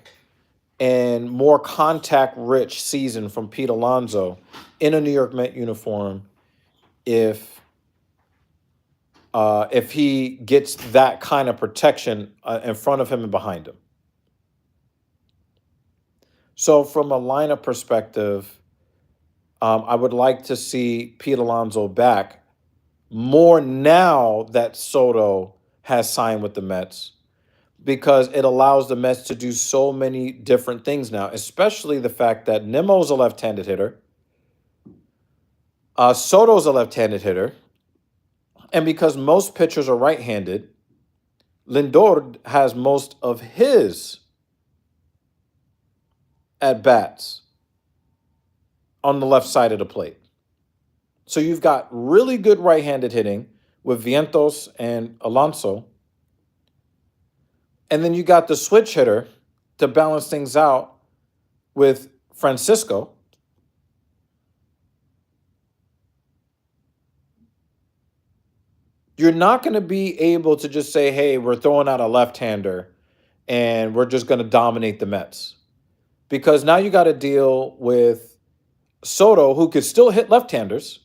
and more contact-rich season from Pete Alonso in a New York Met uniform if he gets that kind of protection in front of him and behind him. So from a lineup perspective, I would like to see Pete Alonso back more now that Soto has signed with the Mets, because it allows the Mets to do so many different things now, especially the fact that Nemo's a left-handed hitter, Soto's a left-handed hitter, and because most pitchers are right-handed, Lindor has most of his at-bats on the left side of the plate. So you've got really good right-handed hitting with Vientos and Alonso. And then you got the switch hitter to balance things out with Francisco. You're not going to be able to just say, hey, we're throwing out a left-hander and we're just going to dominate the Mets. Because now you got to deal with Soto, who could still hit left-handers.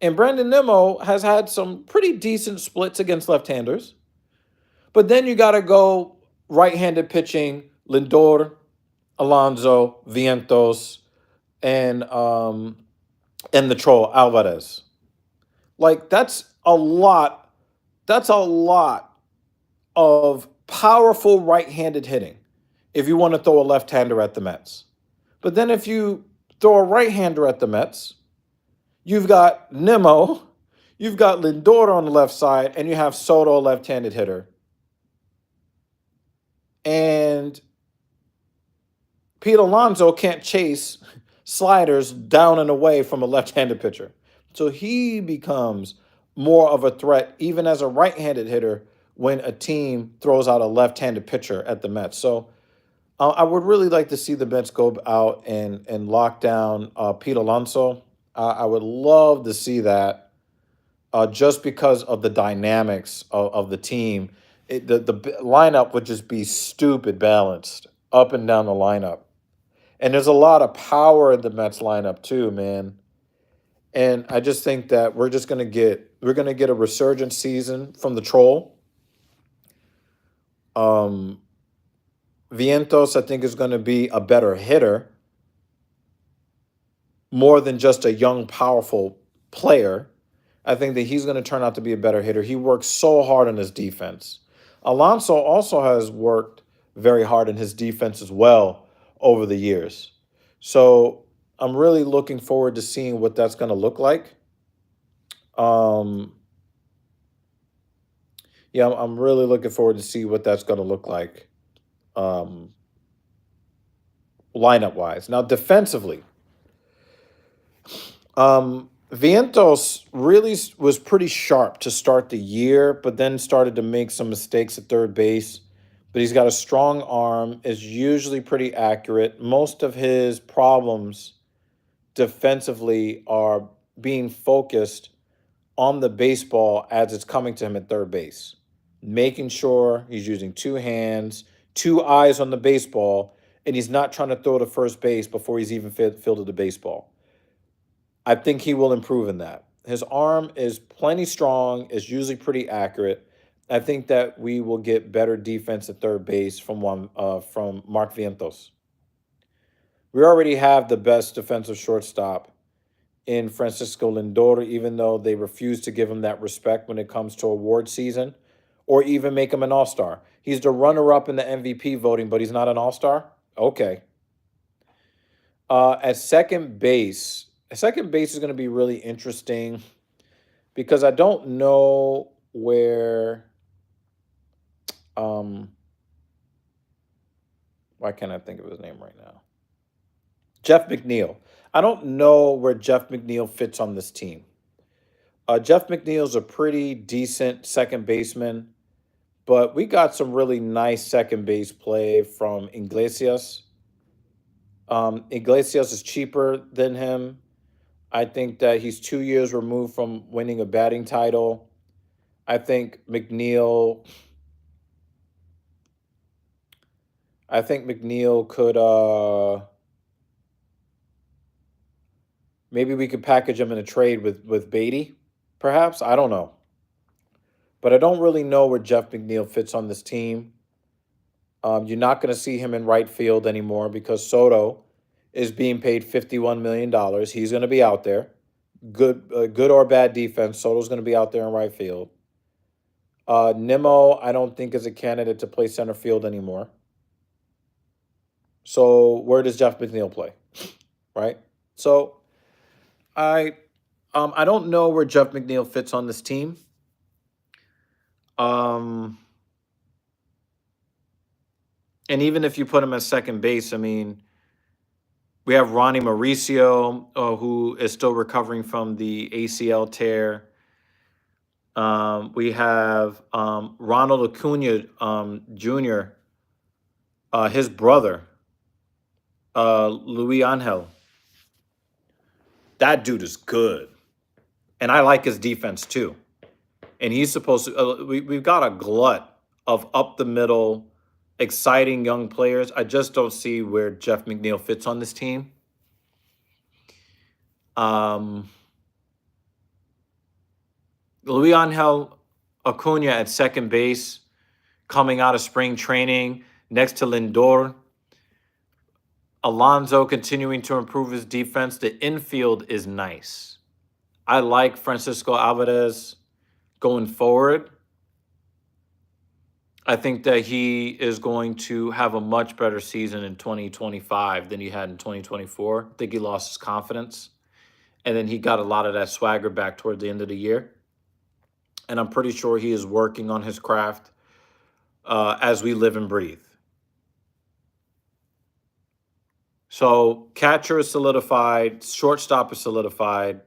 And Brandon Nimmo has had some pretty decent splits against left-handers. But then you got to go right-handed pitching, Lindor, Alonso, Vientos, and the troll, Alvarez. Like, that's a lot of powerful right-handed hitting if you want to throw a left-hander at the Mets. But then if you throw a right-hander at the Mets, you've got Nimmo, you've got Lindor on the left side, and you have Soto, a left-handed hitter. And Pete Alonso can't chase sliders down and away from a left-handed pitcher. So he becomes more of a threat even as a right-handed hitter when a team throws out a left-handed pitcher at the Mets. So I would really like to see the Mets go out and lock down Pete Alonso. I would love to see that just because of the dynamics of the team lineup would just be stupid balanced up and down the lineup. And there's a lot of power in the Mets lineup too, man. And I just think that we're gonna get a resurgent season from the Troll. Um, Vientos, I think, is going to be a better hitter more than just a young, powerful player. I think that he's going to turn out to be a better hitter. He works so hard on his defense. Alonso also has worked very hard in his defense as well over the years. So I'm really looking forward to seeing what that's going to look like. Um, yeah, I'm really looking forward to see what that's going to look like, um, lineup wise. Now, defensively, Vientos really was pretty sharp to start the year, but then started to make some mistakes at third base. But he's got a strong arm, is usually pretty accurate. Most of his problems defensively are being focused on the baseball as it's coming to him at third base, making sure he's using two hands, two eyes on the baseball, and he's not trying to throw to first base before he's even fielded the baseball. I think he will improve in that. His arm is plenty strong, is usually pretty accurate. I think that we will get better defense at third base from Mark Vientos. We already have the best defensive shortstop in Francisco Lindor, even though they refuse to give him that respect when it comes to award season or even make him an all-star. He's the runner-up in the MVP voting, but he's not an all-star? Okay. Second base is going to be really interesting because I don't know where. Um, why can't I think of his name right now? Jeff McNeil. I don't know where Jeff McNeil fits on this team. Jeff McNeil's a pretty decent second baseman, but we got some really nice second base play from Iglesias. Iglesias is cheaper than him. I think that he's 2 years removed from winning a batting title. I think McNeil. I think McNeil could. Maybe we could package him in a trade with Beatty, perhaps. I don't know, but I don't really know where Jeff McNeil fits on this team. You're not going to see him in right field anymore because Soto is being paid $51 million. He's going to be out there. Good or bad defense, Soto's going to be out there in right field. Nimmo, I don't think is a candidate to play center field anymore. So where does Jeff McNeil play? Right. So I don't know where Jeff McNeil fits on this team. And even if you put him at second base, I mean, we have Ronnie Mauricio, who is still recovering from the ACL tear. We have Ronald Acuna Jr., his brother, Luis Angel. That dude is good. And I like his defense too. And he's supposed to, we've got a glut of up the middle, exciting young players. I just don't see where Jeff McNeil fits on this team. Luis Angel Acuna at second base, coming out of spring training next to Lindor. Alonso continuing to improve his defense. The infield is nice. I like Francisco Alvarez going forward. I think that he is going to have a much better season in 2025 than he had in 2024. I think he lost his confidence. And then he got a lot of that swagger back toward the end of the year. And I'm pretty sure he is working on his craft as we live and breathe. So catcher is solidified. Shortstop is solidified.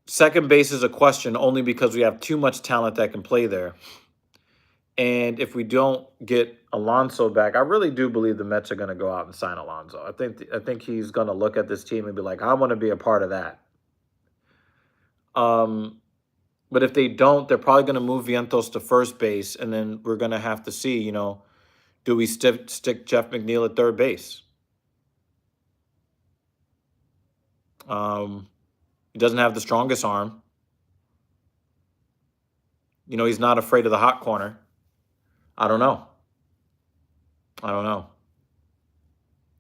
Second base is a question only because we have too much talent that can play there. And if we don't get Alonso back, I really do believe the Mets are going to go out and sign Alonso. I think he's going to look at this team and be like, I want to be a part of that. But if they don't, they're probably going to move Vientos to first base, and then we're going to have to see, do we stick Jeff McNeil at third base? Um, he doesn't have the strongest arm. He's not afraid of the hot corner. I don't know. I don't know.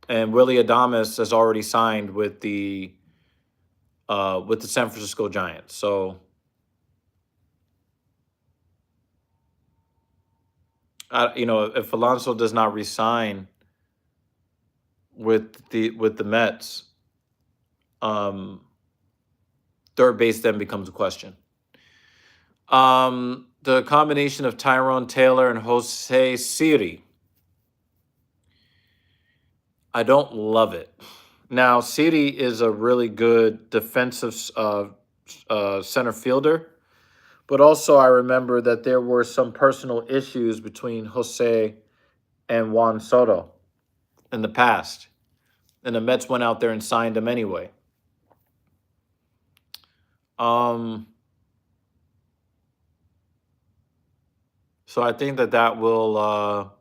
And Willie Adames has already signed with the San Francisco Giants. So if Alonso does not resign with the Mets, um, third base then becomes a question. The combination of Tyrone Taylor and Jose Siri, I don't love it. Now, Siri is a really good defensive center fielder, but also I remember that there were some personal issues between Jose and Juan Soto in the past, and the Mets went out there and signed him anyway. So I think that will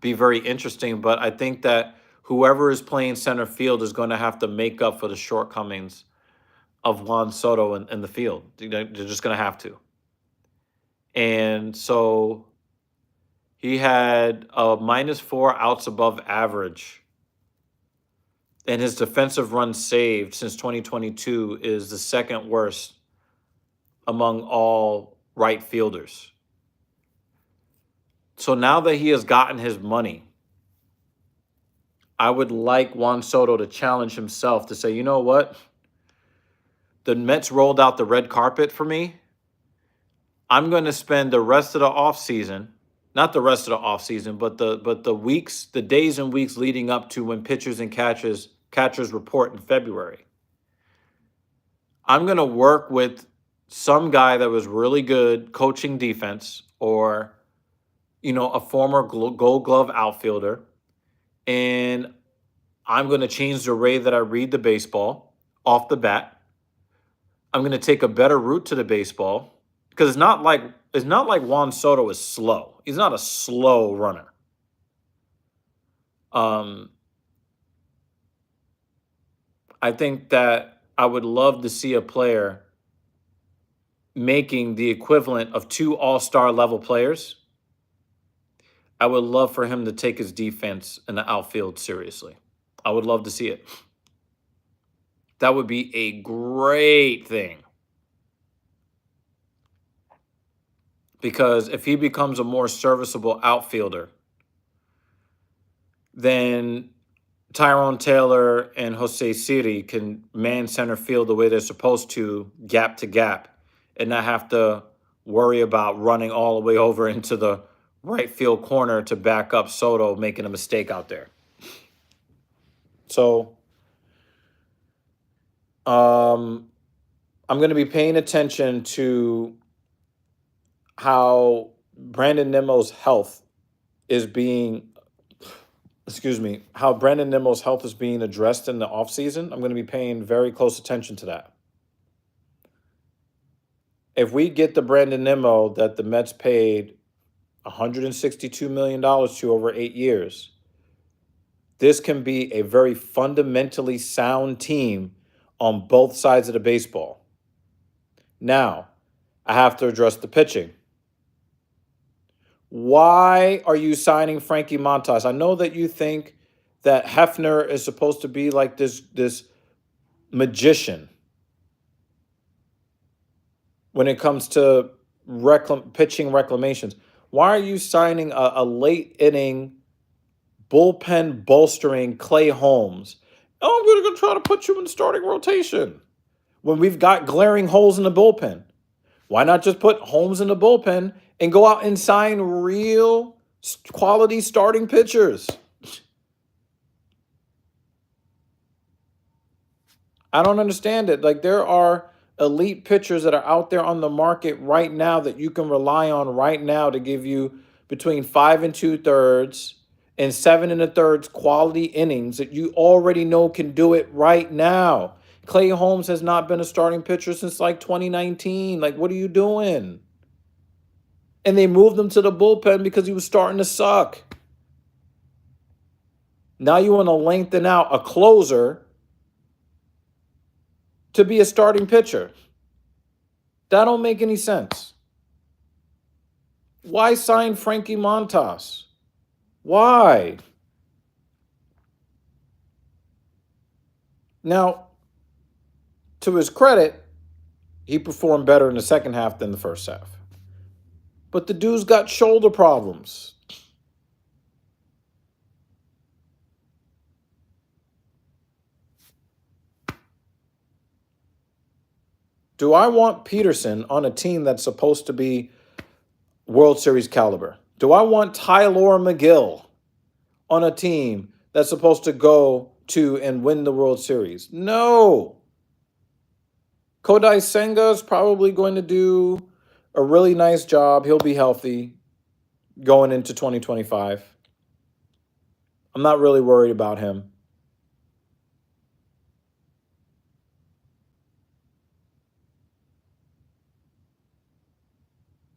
be very interesting, but I think that whoever is playing center field is going to have to make up for the shortcomings of Juan Soto in the field. They're just going to have to. And so he had a -4 outs above average. And his defensive runs saved since 2022 is the second worst among all right fielders. So now that he has gotten his money, I would like Juan Soto to challenge himself to say, you know what? The Mets rolled out the red carpet for me. I'm going to spend the rest of the offseason, not the rest of the offseason, but the days and weeks leading up to when pitchers and catchers report in February. I'm going to work with some guy that was really good coaching defense, or a former Gold Glove outfielder, and I'm going to change the way that I read the baseball off the bat. I'm going to take a better route to the baseball, because it's not like Juan Soto is slow. He's not a slow runner. I think that I would love to see a player making the equivalent of 2 all-star level players. I would love for him to take his defense in the outfield seriously. I would love to see it. That would be a great thing. Because if he becomes a more serviceable outfielder, then Tyrone Taylor and Jose Siri can man center field the way they're supposed to gap, and not have to worry about running all the way over into the right field corner to back up Soto making a mistake out there. So I'm going to be paying attention to how Brandon Nimmo's health is being addressed in the offseason. I'm going to be paying very close attention to that. If we get the Brandon Nimmo that the Mets paid $162 million to over 8 years, this can be a very fundamentally sound team on both sides of the baseball. Now, I have to address the pitching. Why are you signing Frankie Montas? I know that you think that Hefner is supposed to be like this magician when it comes to pitching reclamations. Why are you signing a late inning bullpen bolstering Clay Holmes? Oh, I'm going to try to put you in starting rotation when we've got glaring holes in the bullpen. Why not just put Holmes in the bullpen and go out and sign real quality starting pitchers? I don't understand it. Like, there are elite pitchers that are out there on the market right now that you can rely on right now to give you between 5 2/3 and 7 1/3 quality innings that you already know can do it right now. Clay Holmes has not been a starting pitcher since like 2019. Like, what are you doing? And they moved him to the bullpen because he was starting to suck. Now you want to lengthen out a closer to be a starting pitcher. That don't make any sense. Why sign Frankie Montas? Why? Now, to his credit, he performed better in the second half than the first half. But the dude's got shoulder problems. Do I want Peterson on a team that's supposed to be World Series caliber? Do I want Tyler McGill on a team that's supposed to go to and win the World Series? No. Kodai Senga is probably going to do a really nice job. He'll be healthy going into 2025. I'm not really worried about him.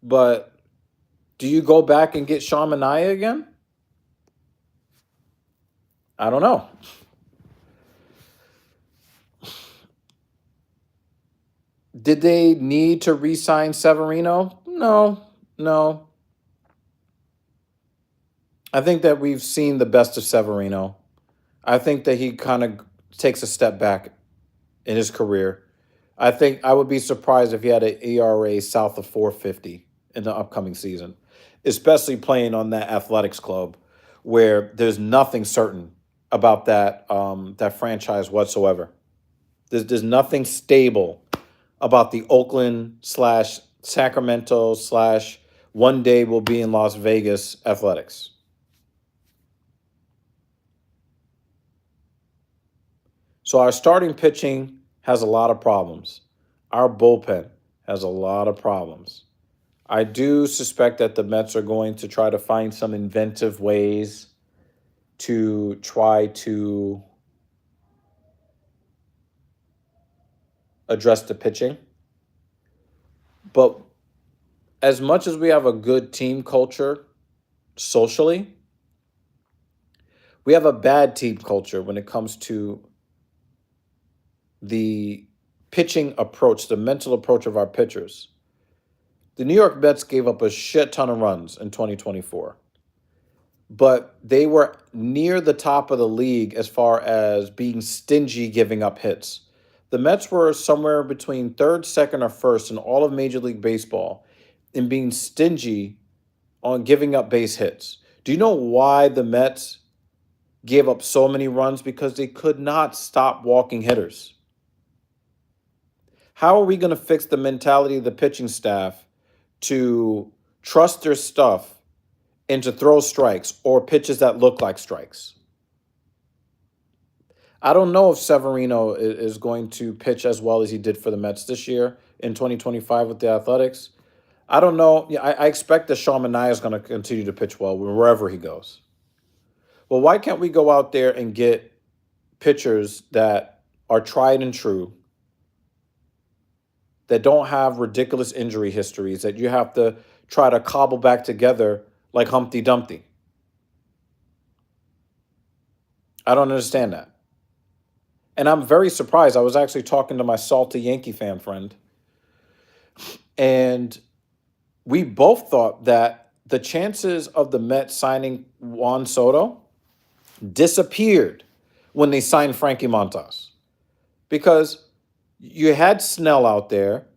But do you go back and get Sean Manaea again? I don't know. Did they need to re-sign Severino? No. I think that we've seen the best of Severino. I think that he kind of takes a step back in his career. I think I would be surprised if he had an ERA south of 4.50 in the upcoming season, especially playing on that athletics club where there's nothing certain about that franchise whatsoever. There's nothing stable about the Oakland slash Sacramento slash one day will be in Las Vegas athletics. So our starting pitching has a lot of problems. Our bullpen has a lot of problems. I do suspect that the Mets are going to try to find some inventive ways to try to address the pitching. But as much as we have a good team culture socially, we have a bad team culture when it comes to the pitching approach, the mental approach of our pitchers. The New York Mets gave up a shit ton of runs in 2024, but they were near the top of the league as far as being stingy giving up hits. The Mets were somewhere between third, second, or first in all of Major League Baseball in being stingy on giving up base hits. Do you know why the Mets gave up so many runs? Because they could not stop walking hitters. How are we going to fix the mentality of the pitching staff to trust their stuff and to throw strikes or pitches that look like strikes? I don't know if Severino is going to pitch as well as he did for the Mets this year in 2025 with the Athletics. I don't know. Yeah, I expect that Sean Manaea is going to continue to pitch well wherever he goes. Well, why can't we go out there and get pitchers that are tried and true, that don't have ridiculous injury histories that you have to try to cobble back together like Humpty Dumpty? I don't understand that. And I'm very surprised. I was actually talking to my salty Yankee fan friend, and we both thought that the chances of the Mets signing Juan Soto disappeared when they signed Frankie Montas. Because you had Snell out there.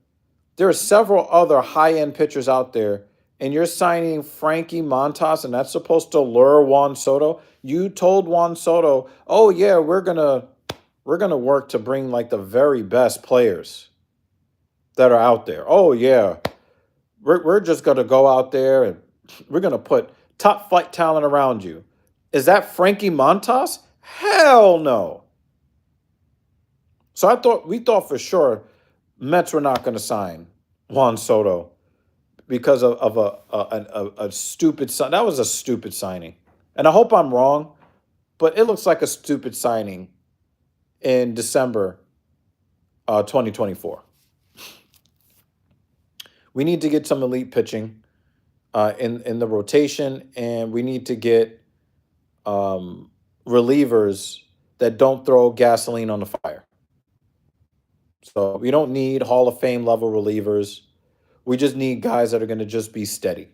There are several other high-end pitchers out there, and you're signing Frankie Montas, and that's supposed to lure Juan Soto. You told Juan Soto, "Oh yeah, we're gonna work to bring like the very best players that are out there. Oh yeah, we're just gonna go out there and we're gonna put top flight talent around you." Is that Frankie Montas? Hell no. So we thought for sure Mets were not going to sign Juan Soto because of a stupid sign. That was a stupid signing. And I hope I'm wrong, but it looks like a stupid signing in December 2024. We need to get some elite pitching in the rotation, and we need to get relievers that don't throw gasoline on the fire. So we don't need Hall of Fame level relievers. We just need guys that are going to just be steady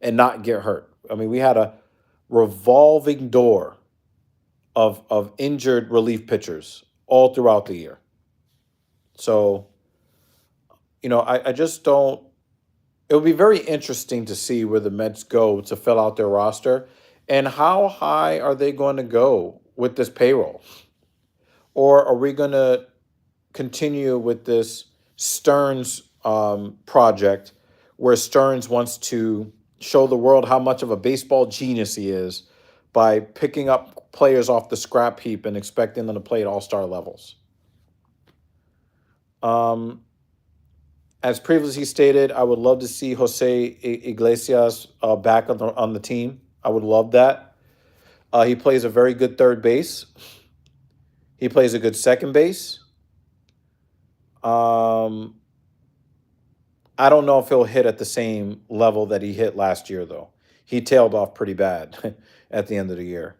and not get hurt. I mean, we had a revolving door of injured relief pitchers all throughout the year. So, I just don't. It would be very interesting to see where the Mets go to fill out their roster and how high are they going to go with this payroll? Or are we going to continue with this Stearns project where Stearns wants to show the world how much of a baseball genius he is by picking up players off the scrap heap and expecting them to play at all-star levels? As previously stated, I would love to see Jose Iglesias back on the team. I would love that. He plays a very good third base. He plays a good second base. I don't know if he'll hit at the same level that he hit last year, though. He tailed off pretty bad at the end of the year.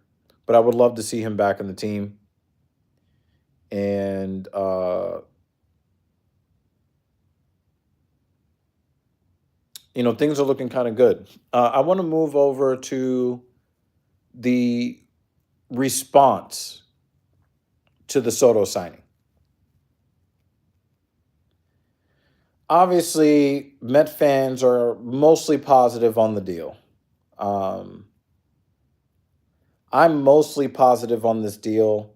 But I would love to see him back in the team. And things are looking kind of good. I want to move over to the response to the Soto signing. Obviously, Met fans are mostly positive on the deal. I'm mostly positive on this deal,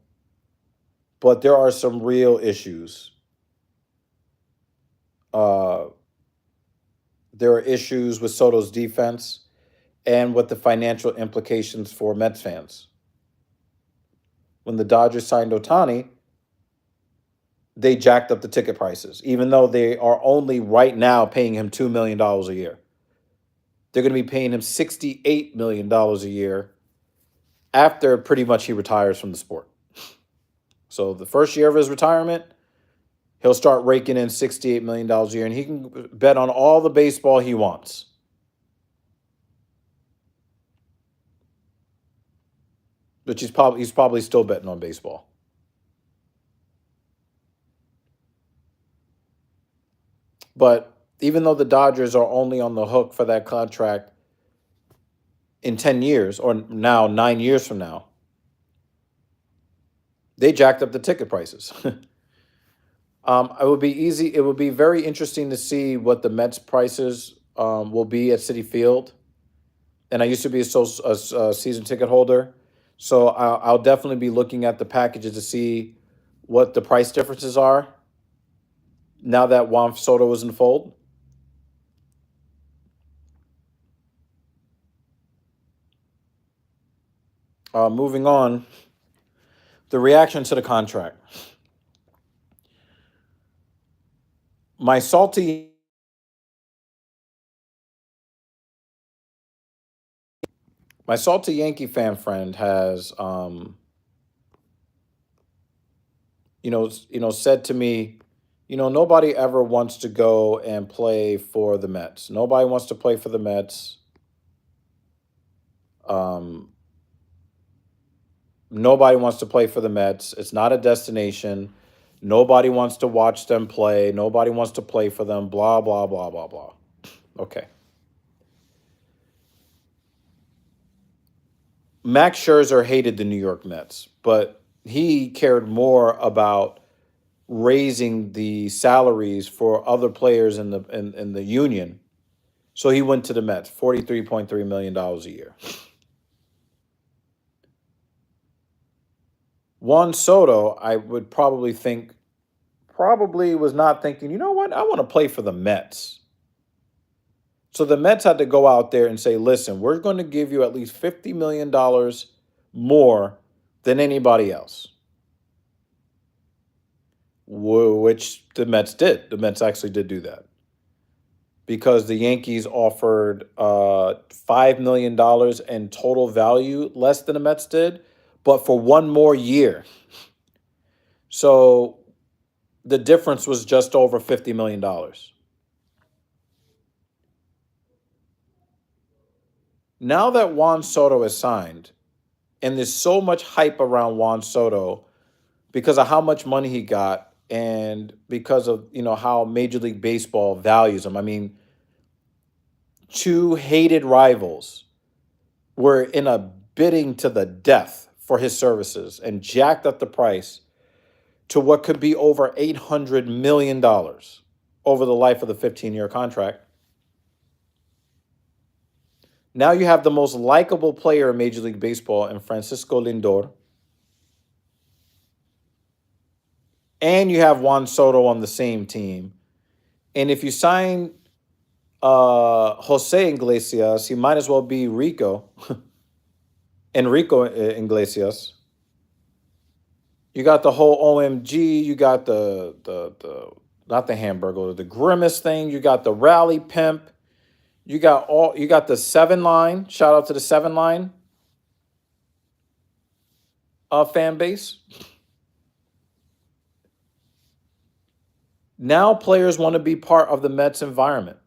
but there are some real issues. There are issues with Soto's defense and with the financial implications for Mets fans. When the Dodgers signed Ohtani, they jacked up the ticket prices, even though they are only right now paying him $2 million a year. They're going to be paying him $68 million a year after pretty much he retires from the sport. So the first year of his retirement, he'll start raking in $68 million a year, and he can bet on all the baseball he wants. Which he's probably still betting on baseball. But even though the Dodgers are only on the hook for that contract in 10 years, or now 9 years from now, they jacked up the ticket prices. It would be very interesting to see what the Mets prices will be at Citi Field. And I used to be a season ticket holder, so I'll definitely be looking at the packages to see what the price differences are now that Juan Soto is in the fold. Moving on, the reaction to the contract. My salty Yankee fan friend has said to me, nobody ever wants to go and play for the Mets. Nobody wants to play for the Mets. Nobody wants to play for the Mets. It's not a destination. Nobody wants to watch them play. Nobody wants to play for them. Blah, blah, blah, blah, blah. Okay. Max Scherzer hated the New York Mets, but he cared more about raising the salaries for other players in the union. So he went to the Mets, $43.3 million a year. Juan Soto, I would probably was not thinking, you know what, I want to play for the Mets. So the Mets had to go out there and say, listen, we're going to give you at least $50 million more than anybody else. Which the Mets did. The Mets actually did do that. Because the Yankees offered $5 million in total value, less than the Mets did, but for one more year. So the difference was just over $50 million. Now that Juan Soto is signed, and there's so much hype around Juan Soto because of how much money he got and because of, how Major League Baseball values him. I mean, two hated rivals were in a bidding to the death for his services and jacked up the price to what could be over $800 million over the life of the 15-year contract. Now you have the most likable player in Major League Baseball in Francisco Lindor. And you have Juan Soto on the same team. And if you sign Jose Iglesias, he might as well be Enrico Iglesias. You got the whole OMG. You got the not the hamburger, the grimace thing. You got the rally pimp. You got the 7 line. Shout out to the 7 line fan base. Now players want to be part of the Mets environment.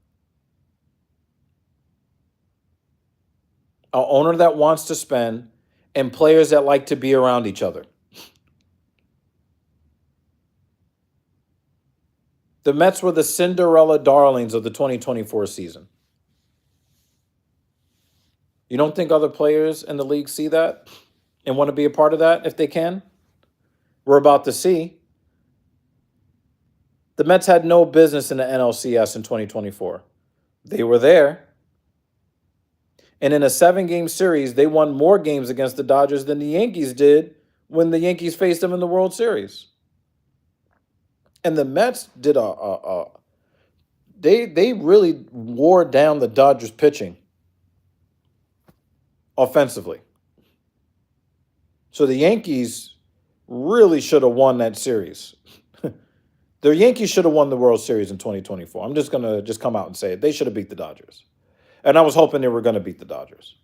An owner that wants to spend and players that like to be around each other. The Mets were the Cinderella darlings of the 2024 season. You don't think other players in the league see that and want to be a part of that if they can? We're about to see. The Mets had no business in the NLCS in 2024. They were there. And in a 7-game series, they won more games against the Dodgers than the Yankees did when the Yankees faced them in the World Series. And the Mets did they really wore down the Dodgers pitching offensively. So the Yankees really should have won that series. The Yankees should have won the World Series in 2024. I'm just going to come out and say it. They should have beat the Dodgers. And I was hoping they were going to beat the Dodgers.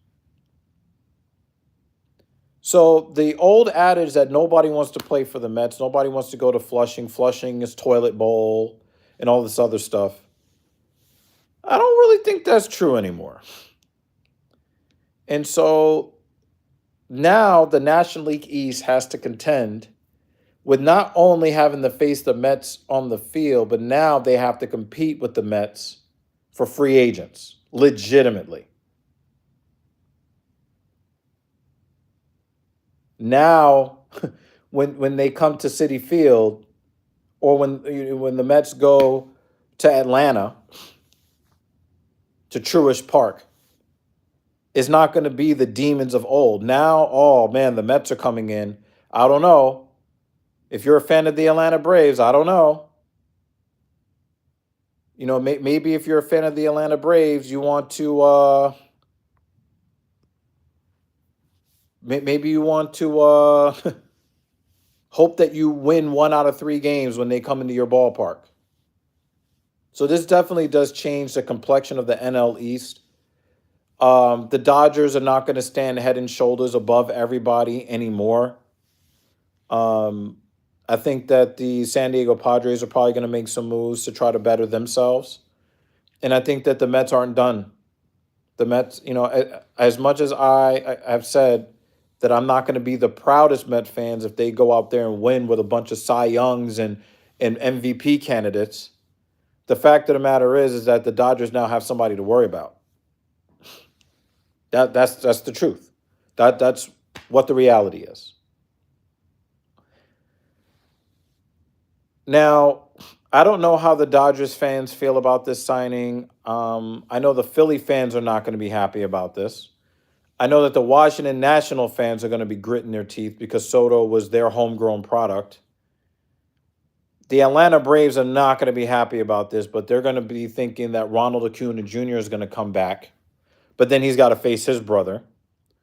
So the old adage that nobody wants to play for the Mets, nobody wants to go to Flushing. Flushing is toilet bowl and all this other stuff. I don't really think that's true anymore. And so now the National League East has to contend with not only having to face the Mets on the field, but now they have to compete with the Mets for free agents, legitimately. Now, when they come to Citi Field, or when the Mets go to Atlanta, to Truist Park, it's not going to be the demons of old. Now, oh man, the Mets are coming in. I don't know. If you're a fan of the Atlanta Braves, I don't know. Maybe if you're a fan of the Atlanta Braves, you want to maybe you want to hope that you win 1 out of 3 games when they come into your ballpark. So this definitely does change the complexion of the NL East. The Dodgers are not going to stand head and shoulders above everybody anymore. I think that the San Diego Padres are probably going to make some moves to try to better themselves. And I think that the Mets aren't done. The Mets, as much as I have said that I'm not going to be the proudest Met fans if they go out there and win with a bunch of Cy Youngs and MVP candidates, the fact of the matter is that the Dodgers now have somebody to worry about. That's the truth. That's what the reality is. Now, I don't know how the Dodgers fans feel about this signing. I know the Philly fans are not going to be happy about this. I know that the Washington National fans are going to be gritting their teeth because Soto was their homegrown product. The Atlanta Braves are not going to be happy about this, but they're going to be thinking that Ronald Acuna Jr. is going to come back. But then he's got to face his brother,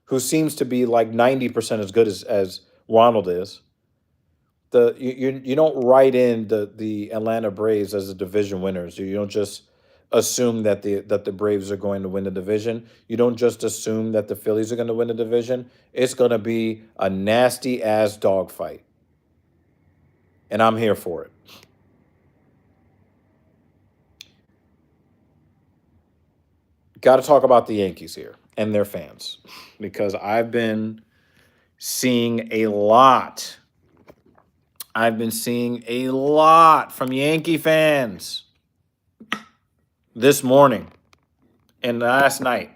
who seems to be like 90% as good as Ronald is. You don't write in the Atlanta Braves as the division winners. You don't just assume that the Braves are going to win the division. You don't just assume that the Phillies are going to win the division. It's going to be a nasty ass dogfight, and I'm here for it. Got to talk about the Yankees here and their fans because I've been seeing a lot. I've been seeing a lot from Yankee fans this morning and last night.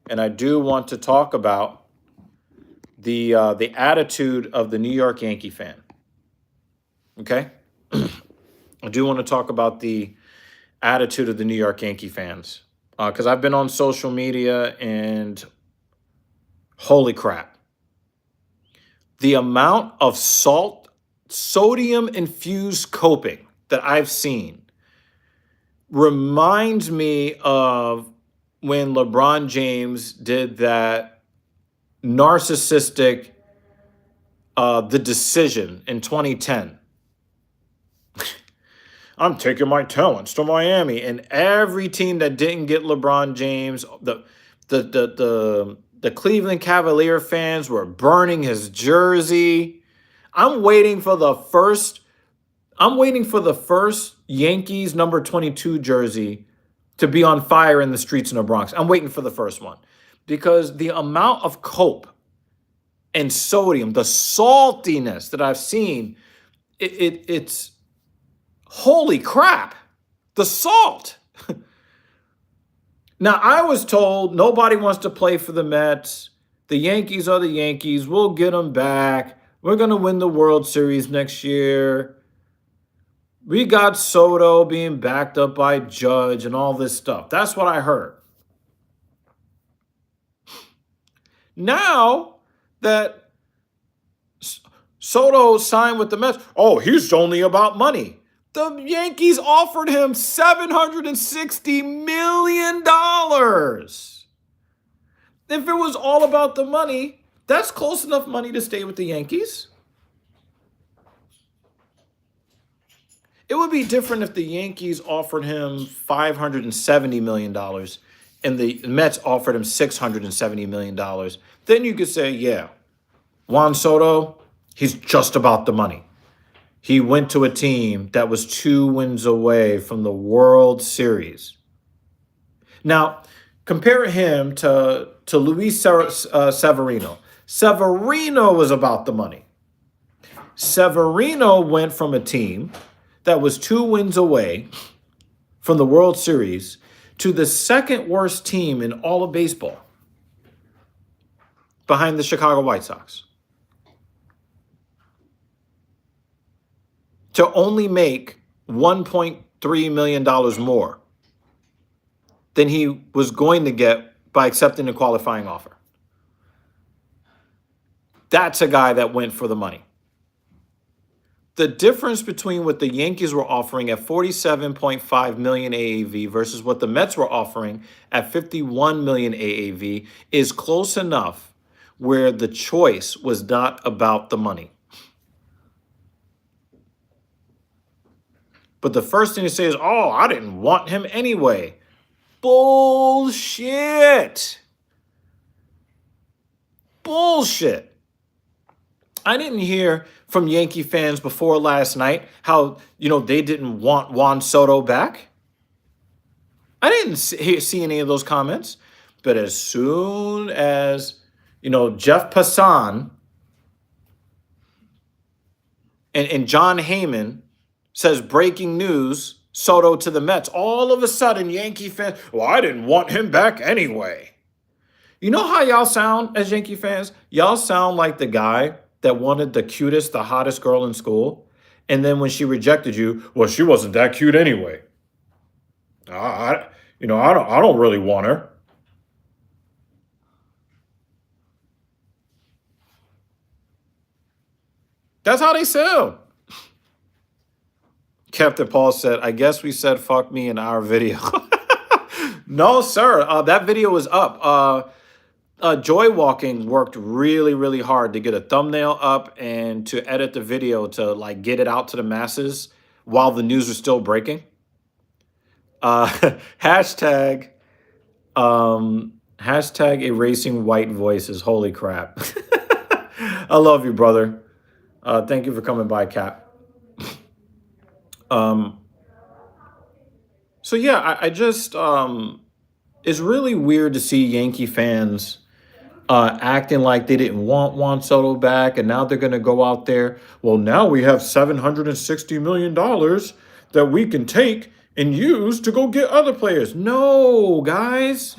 And I do want to talk about the attitude of the New York Yankee fan. Okay? I do want to talk about the attitude of the New York Yankee fans. Because I've been on social media and holy crap. The amount of sodium infused coping that I've seen reminds me of when LeBron James did that narcissistic The Decision in 2010. I'm taking my talents to Miami, and every team that didn't get LeBron James, the Cleveland Cavalier fans were burning his jersey. I'm waiting for the first Yankees number 22 jersey to be on fire in the streets in the Bronx. I'm waiting for the first one because the amount of cope and sodium, the saltiness that I've seen, it's holy crap, the salt. Now, I was told nobody wants to play for the Mets. The Yankees are the Yankees. We'll get them back. We're going to win the World Series next year. We got Soto being backed up by Judge and all this stuff. That's what I heard. Now that Soto signed with the Mets, oh, he's only about money. The Yankees offered him $760 million. If it was all about the money, that's close enough money to stay with the Yankees. It would be different if the Yankees offered him $570 million and the Mets offered him $670 million. Then you could say, yeah, Juan Soto, he's just about the money. He went to a team that was 2 wins away from the World Series. Now, compare him to Luis Severino. Severino was about the money. Severino went from a team that was 2 wins away from the World Series to the second worst team in all of baseball, behind the Chicago White Sox, to only make $1.3 million more than he was going to get by accepting a qualifying offer. That's a guy that went for the money. The difference between what the Yankees were offering at $47.5 million AAV versus what the Mets were offering at $51 million AAV is close enough where the choice was not about the money. But the first thing to say is, oh, I didn't want him anyway. Bullshit. Bullshit. I didn't hear from Yankee fans before last night how, they didn't want Juan Soto back. I didn't see any of those comments. But as soon as, Jeff Passan and John Heyman says breaking news, Soto to the Mets, all of a sudden Yankee fans, well, I didn't want him back anyway. You know how y'all sound as Yankee fans? Y'all sound like the guy that wanted the cutest, the hottest girl in school. And then when she rejected you, well, she wasn't that cute anyway. I don't really want her. That's how they sound. Captain Paul said, I guess we said fuck me in our video. No, sir. That video was up. Joy Walking worked really, really hard to get a thumbnail up and to edit the video to get it out to the masses while the news was still breaking. Hashtag erasing white voices. Holy crap. I love you, brother. Thank you for coming by, Cap. So yeah, I just It's really weird to see Yankee fans acting like they didn't want Juan Soto back, and now they're going to go out there. Well, now we have $760 million that we can take and use to go get other players. No, guys,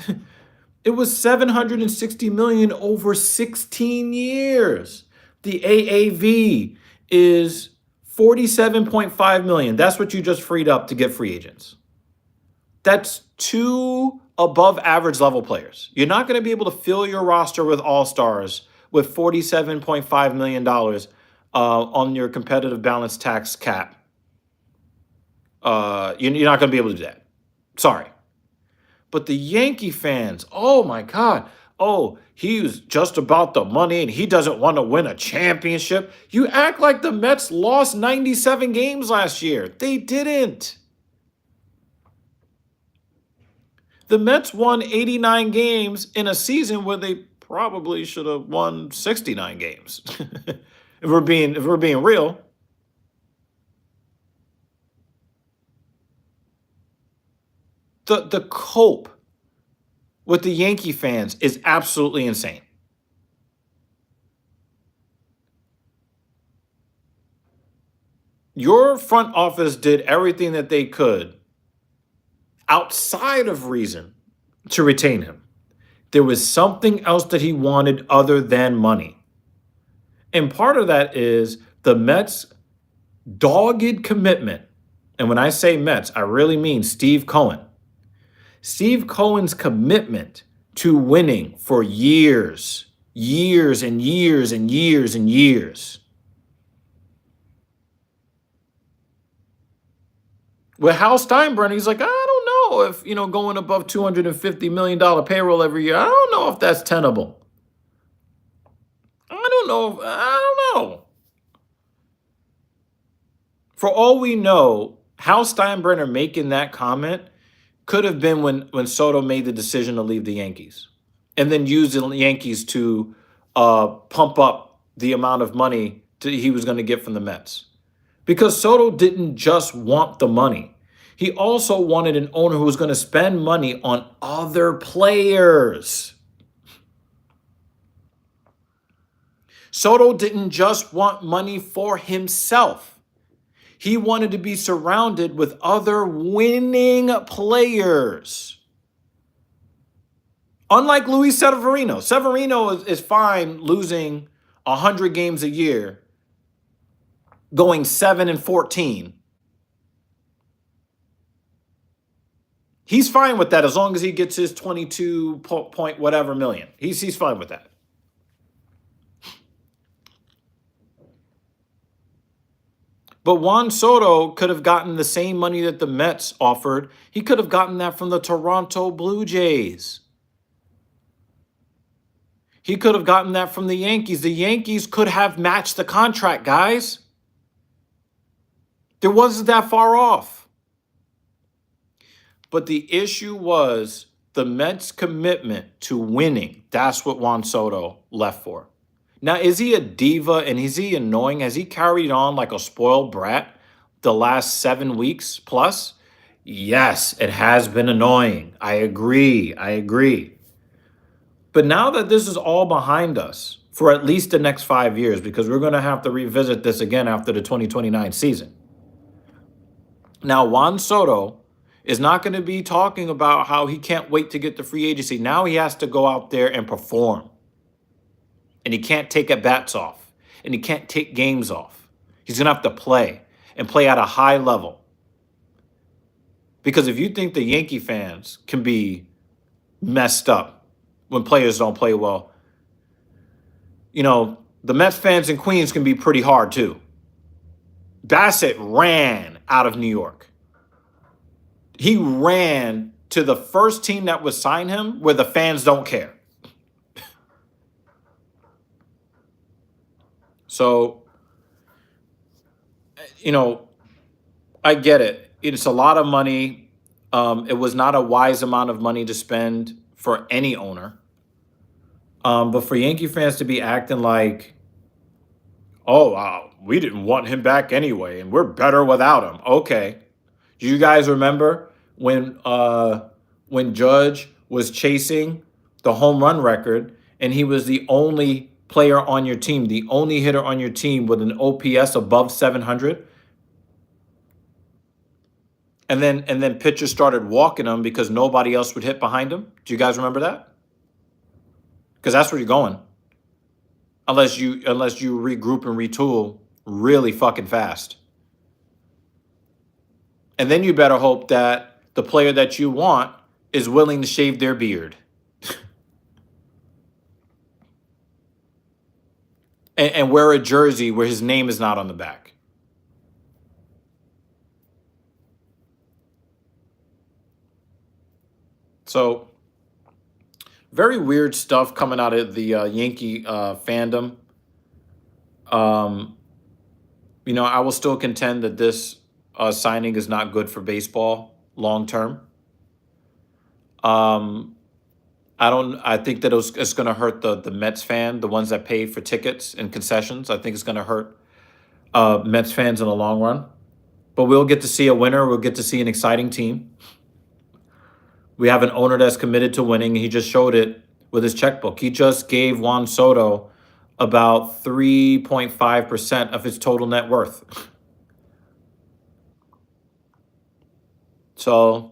it was 760 million over 16 years. The AAV is 47.5 million. That's what you just freed up to get free agents. That's two above average level players. You're not going to be able to fill your roster with all stars with $47.5 million on your competitive balance tax cap. You're not going to be able to do that. Sorry. But the Yankee fans, oh my God. Oh, he was just about the money and he doesn't want to win a championship. You act like the Mets lost 97 games last year. They didn't. The Mets won 89 games in a season where they probably should have won 69 games. if we're being real. The cope with the Yankee fans is absolutely insane. Your front office did everything that they could outside of reason to retain him. There was something else that he wanted other than money. And part of that is the Mets' dogged commitment. And when I say Mets, I really mean Steve Cohen. Steve Cohen's commitment to winning for years, years and years and years and years. With Hal Steinbrenner, he's like, I don't know if, going above $250 million payroll every year, I don't know if that's tenable. I don't know. For all we know, Hal Steinbrenner making that comment could have been when Soto made the decision to leave the Yankees and then use the Yankees to pump up the amount of money he was going to get from the Mets. Because Soto didn't just want the money. He also wanted an owner who was going to spend money on other players. Soto didn't just want money for himself. He wanted to be surrounded with other winning players. Unlike Luis Severino. Severino is fine losing 100 games a year, going 7-14. He's fine with that as long as he gets his 22 point whatever million. He's fine with that. But Juan Soto could have gotten the same money that the Mets offered. He could have gotten that from the Toronto Blue Jays. He could have gotten that from the Yankees. The Yankees could have matched the contract, guys. There wasn't that far off. But the issue was the Mets' commitment to winning. That's what Juan Soto left for. Now, is he a diva and is he annoying? Has he carried on like a spoiled brat the last 7 weeks plus? Yes, it has been annoying. I agree. But now that this is all behind us for at least the next 5 years, because we're going to have to revisit this again after the 2029 season. Now, Juan Soto is not going to be talking about how he can't wait to get the free agency. Now he has to go out there and perform. And he can't take at-bats off. And he can't take games off. He's going to have to play and play at a high level. Because if you think the Yankee fans can be messed up when players don't play well, the Mets fans in Queens can be pretty hard too. Bassett ran out of New York. He ran to the first team that would sign him where the fans don't care. So, I get it. It's a lot of money. It was not a wise amount of money to spend for any owner. But for Yankee fans to be acting like, we didn't want him back anyway, and we're better without him. Okay. Do you guys remember when Judge was chasing the home run record, and he was the only player on your team, the only hitter on your team with an OPS above 700. And then pitchers started walking him because nobody else would hit behind him. Do you guys remember that? Because that's where you're going, unless you regroup and retool really fucking fast. And then you better hope that the player that you want is willing to shave their beard and wear a jersey where his name is not on the back. So, very weird stuff coming out of the Yankee fandom. Um, I will still contend that this signing is not good for baseball long term. Um, I don't. I think that it's going to hurt the Mets fan, the ones that pay for tickets and concessions. I think it's going to hurt Mets fans in the long run. But we'll get to see a winner. We'll get to see an exciting team. We have an owner that's committed to winning. He just showed it with his checkbook. He just gave Juan Soto about 3.5% of his total net worth. So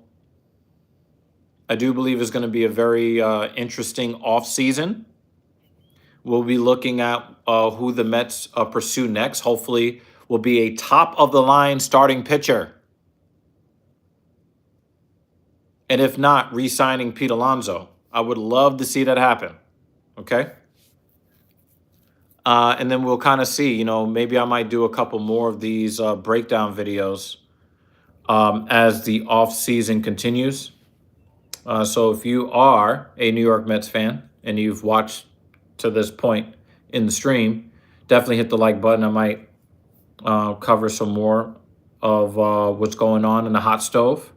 I do believe it's going to be a very interesting offseason. We'll be looking at who the Mets pursue next. Hopefully, will be a top of the line starting pitcher. And if not, re-signing Pete Alonso. I would love to see that happen. Okay. And then we'll kind of see, maybe I might do a couple more of these breakdown videos as the off season continues. So if you are a New York Mets fan and you've watched to this point in the stream, definitely hit the like button. I might cover some more of what's going on in the hot stove.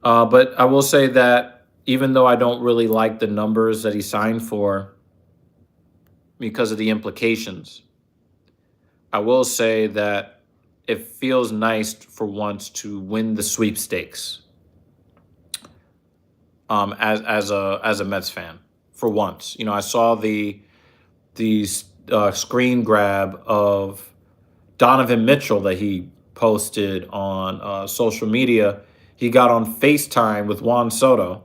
But I will say that even though I don't really like the numbers that he signed for because of the implications, I will say that it feels nice for once to win the sweepstakes. As a Mets fan, for once, I saw the screen grab of Donovan Mitchell that he posted on social media. He got on FaceTime with Juan Soto.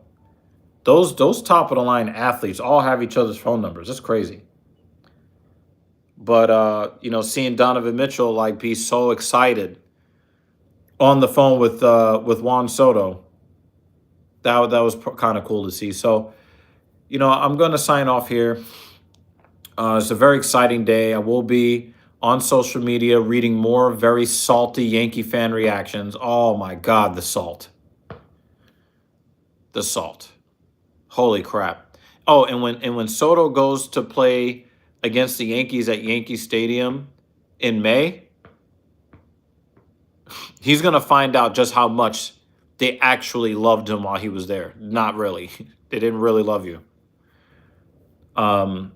Those top of the line athletes all have each other's phone numbers. That's crazy. But seeing Donovan Mitchell like be so excited on the phone with Juan Soto, that was kind of cool to see. So, I'm going to sign off here. It's a very exciting day. I will be on social media reading more very salty Yankee fan reactions. Oh my God, the salt. The salt. Holy crap. Oh, and when Soto goes to play against the Yankees at Yankee Stadium in May, he's going to find out just how much they actually loved him while he was there. Not really. They didn't really love you. And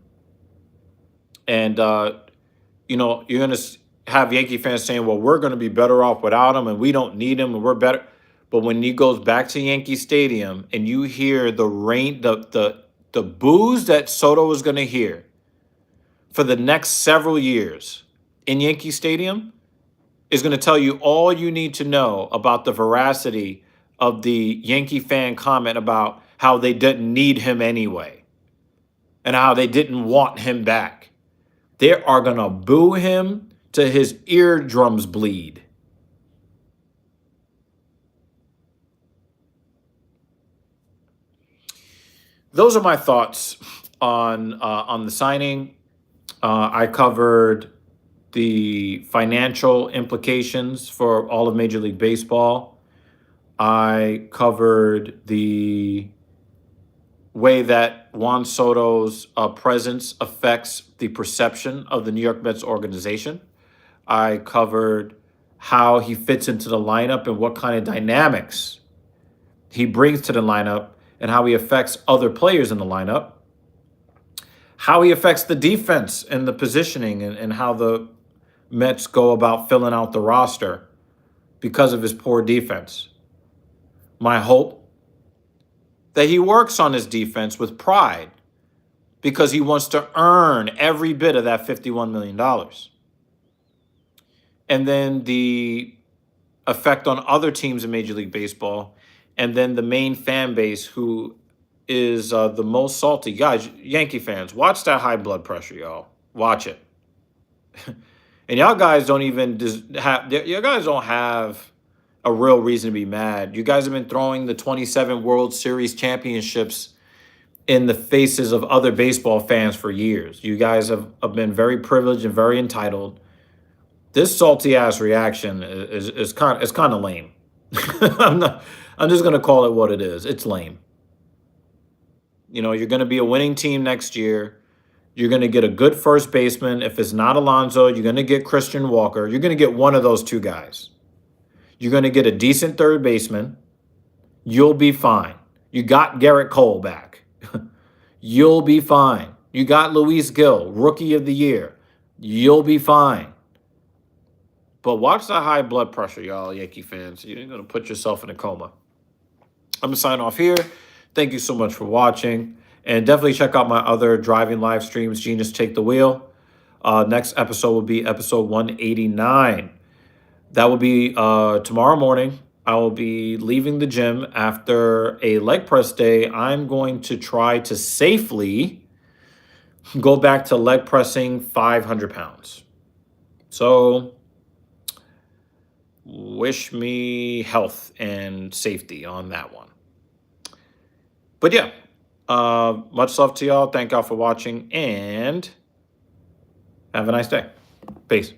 you're going to have Yankee fans saying, well, we're going to be better off without him and we don't need him and we're better. But when he goes back to Yankee Stadium and you hear the rain, the boos that Soto is going to hear for the next several years in Yankee Stadium is going to tell you all you need to know about the veracity of the Yankee fan comment about how they didn't need him anyway and how they didn't want him back. They are going to boo him till his eardrums bleed. Those are my thoughts on the signing. I covered the financial implications for all of Major League Baseball. I covered the way that Juan Soto's presence affects the perception of the New York Mets organization. I covered how he fits into the lineup and what kind of dynamics he brings to the lineup and how he affects other players in the lineup, how he affects the defense and the positioning and how the Mets go about filling out the roster because of his poor defense. My hope that he works on his defense with pride because he wants to earn every bit of that $51 million. And then the effect on other teams in Major League Baseball, and then the main fan base who is the most salty. Guys, Yankee fans, watch that high blood pressure, y'all. Watch it. And y'all guys don't even have, you guys don't have a real reason to be mad. You guys have been throwing the 27 World Series championships in the faces of other baseball fans for years. You guys have been very privileged and very entitled. This salty ass reaction is kind of lame. I'm just gonna call it what it is. It's lame. You know, you're gonna be a winning team next year. You're gonna get a good first baseman. If it's not Alonso, you're gonna get Christian Walker. You're gonna get one of those two guys. You're gonna get a decent third baseman. You'll be fine. You got Garrett Cole back. You'll be fine. You got Luis Gil, Rookie of the Year. You'll be fine. But watch the high blood pressure, y'all, Yankee fans. You're going to put yourself in a coma. I'm going to sign off here. Thank you so much for watching. And definitely check out my other driving live streams, Genius Take the Wheel. Next episode will be episode 189. That will be tomorrow morning. I will be leaving the gym after a leg press day. I'm going to try to safely go back to leg pressing 500 pounds. So wish me health and safety on that one. But yeah, much love to y'all. Thank y'all for watching and have a nice day. Peace.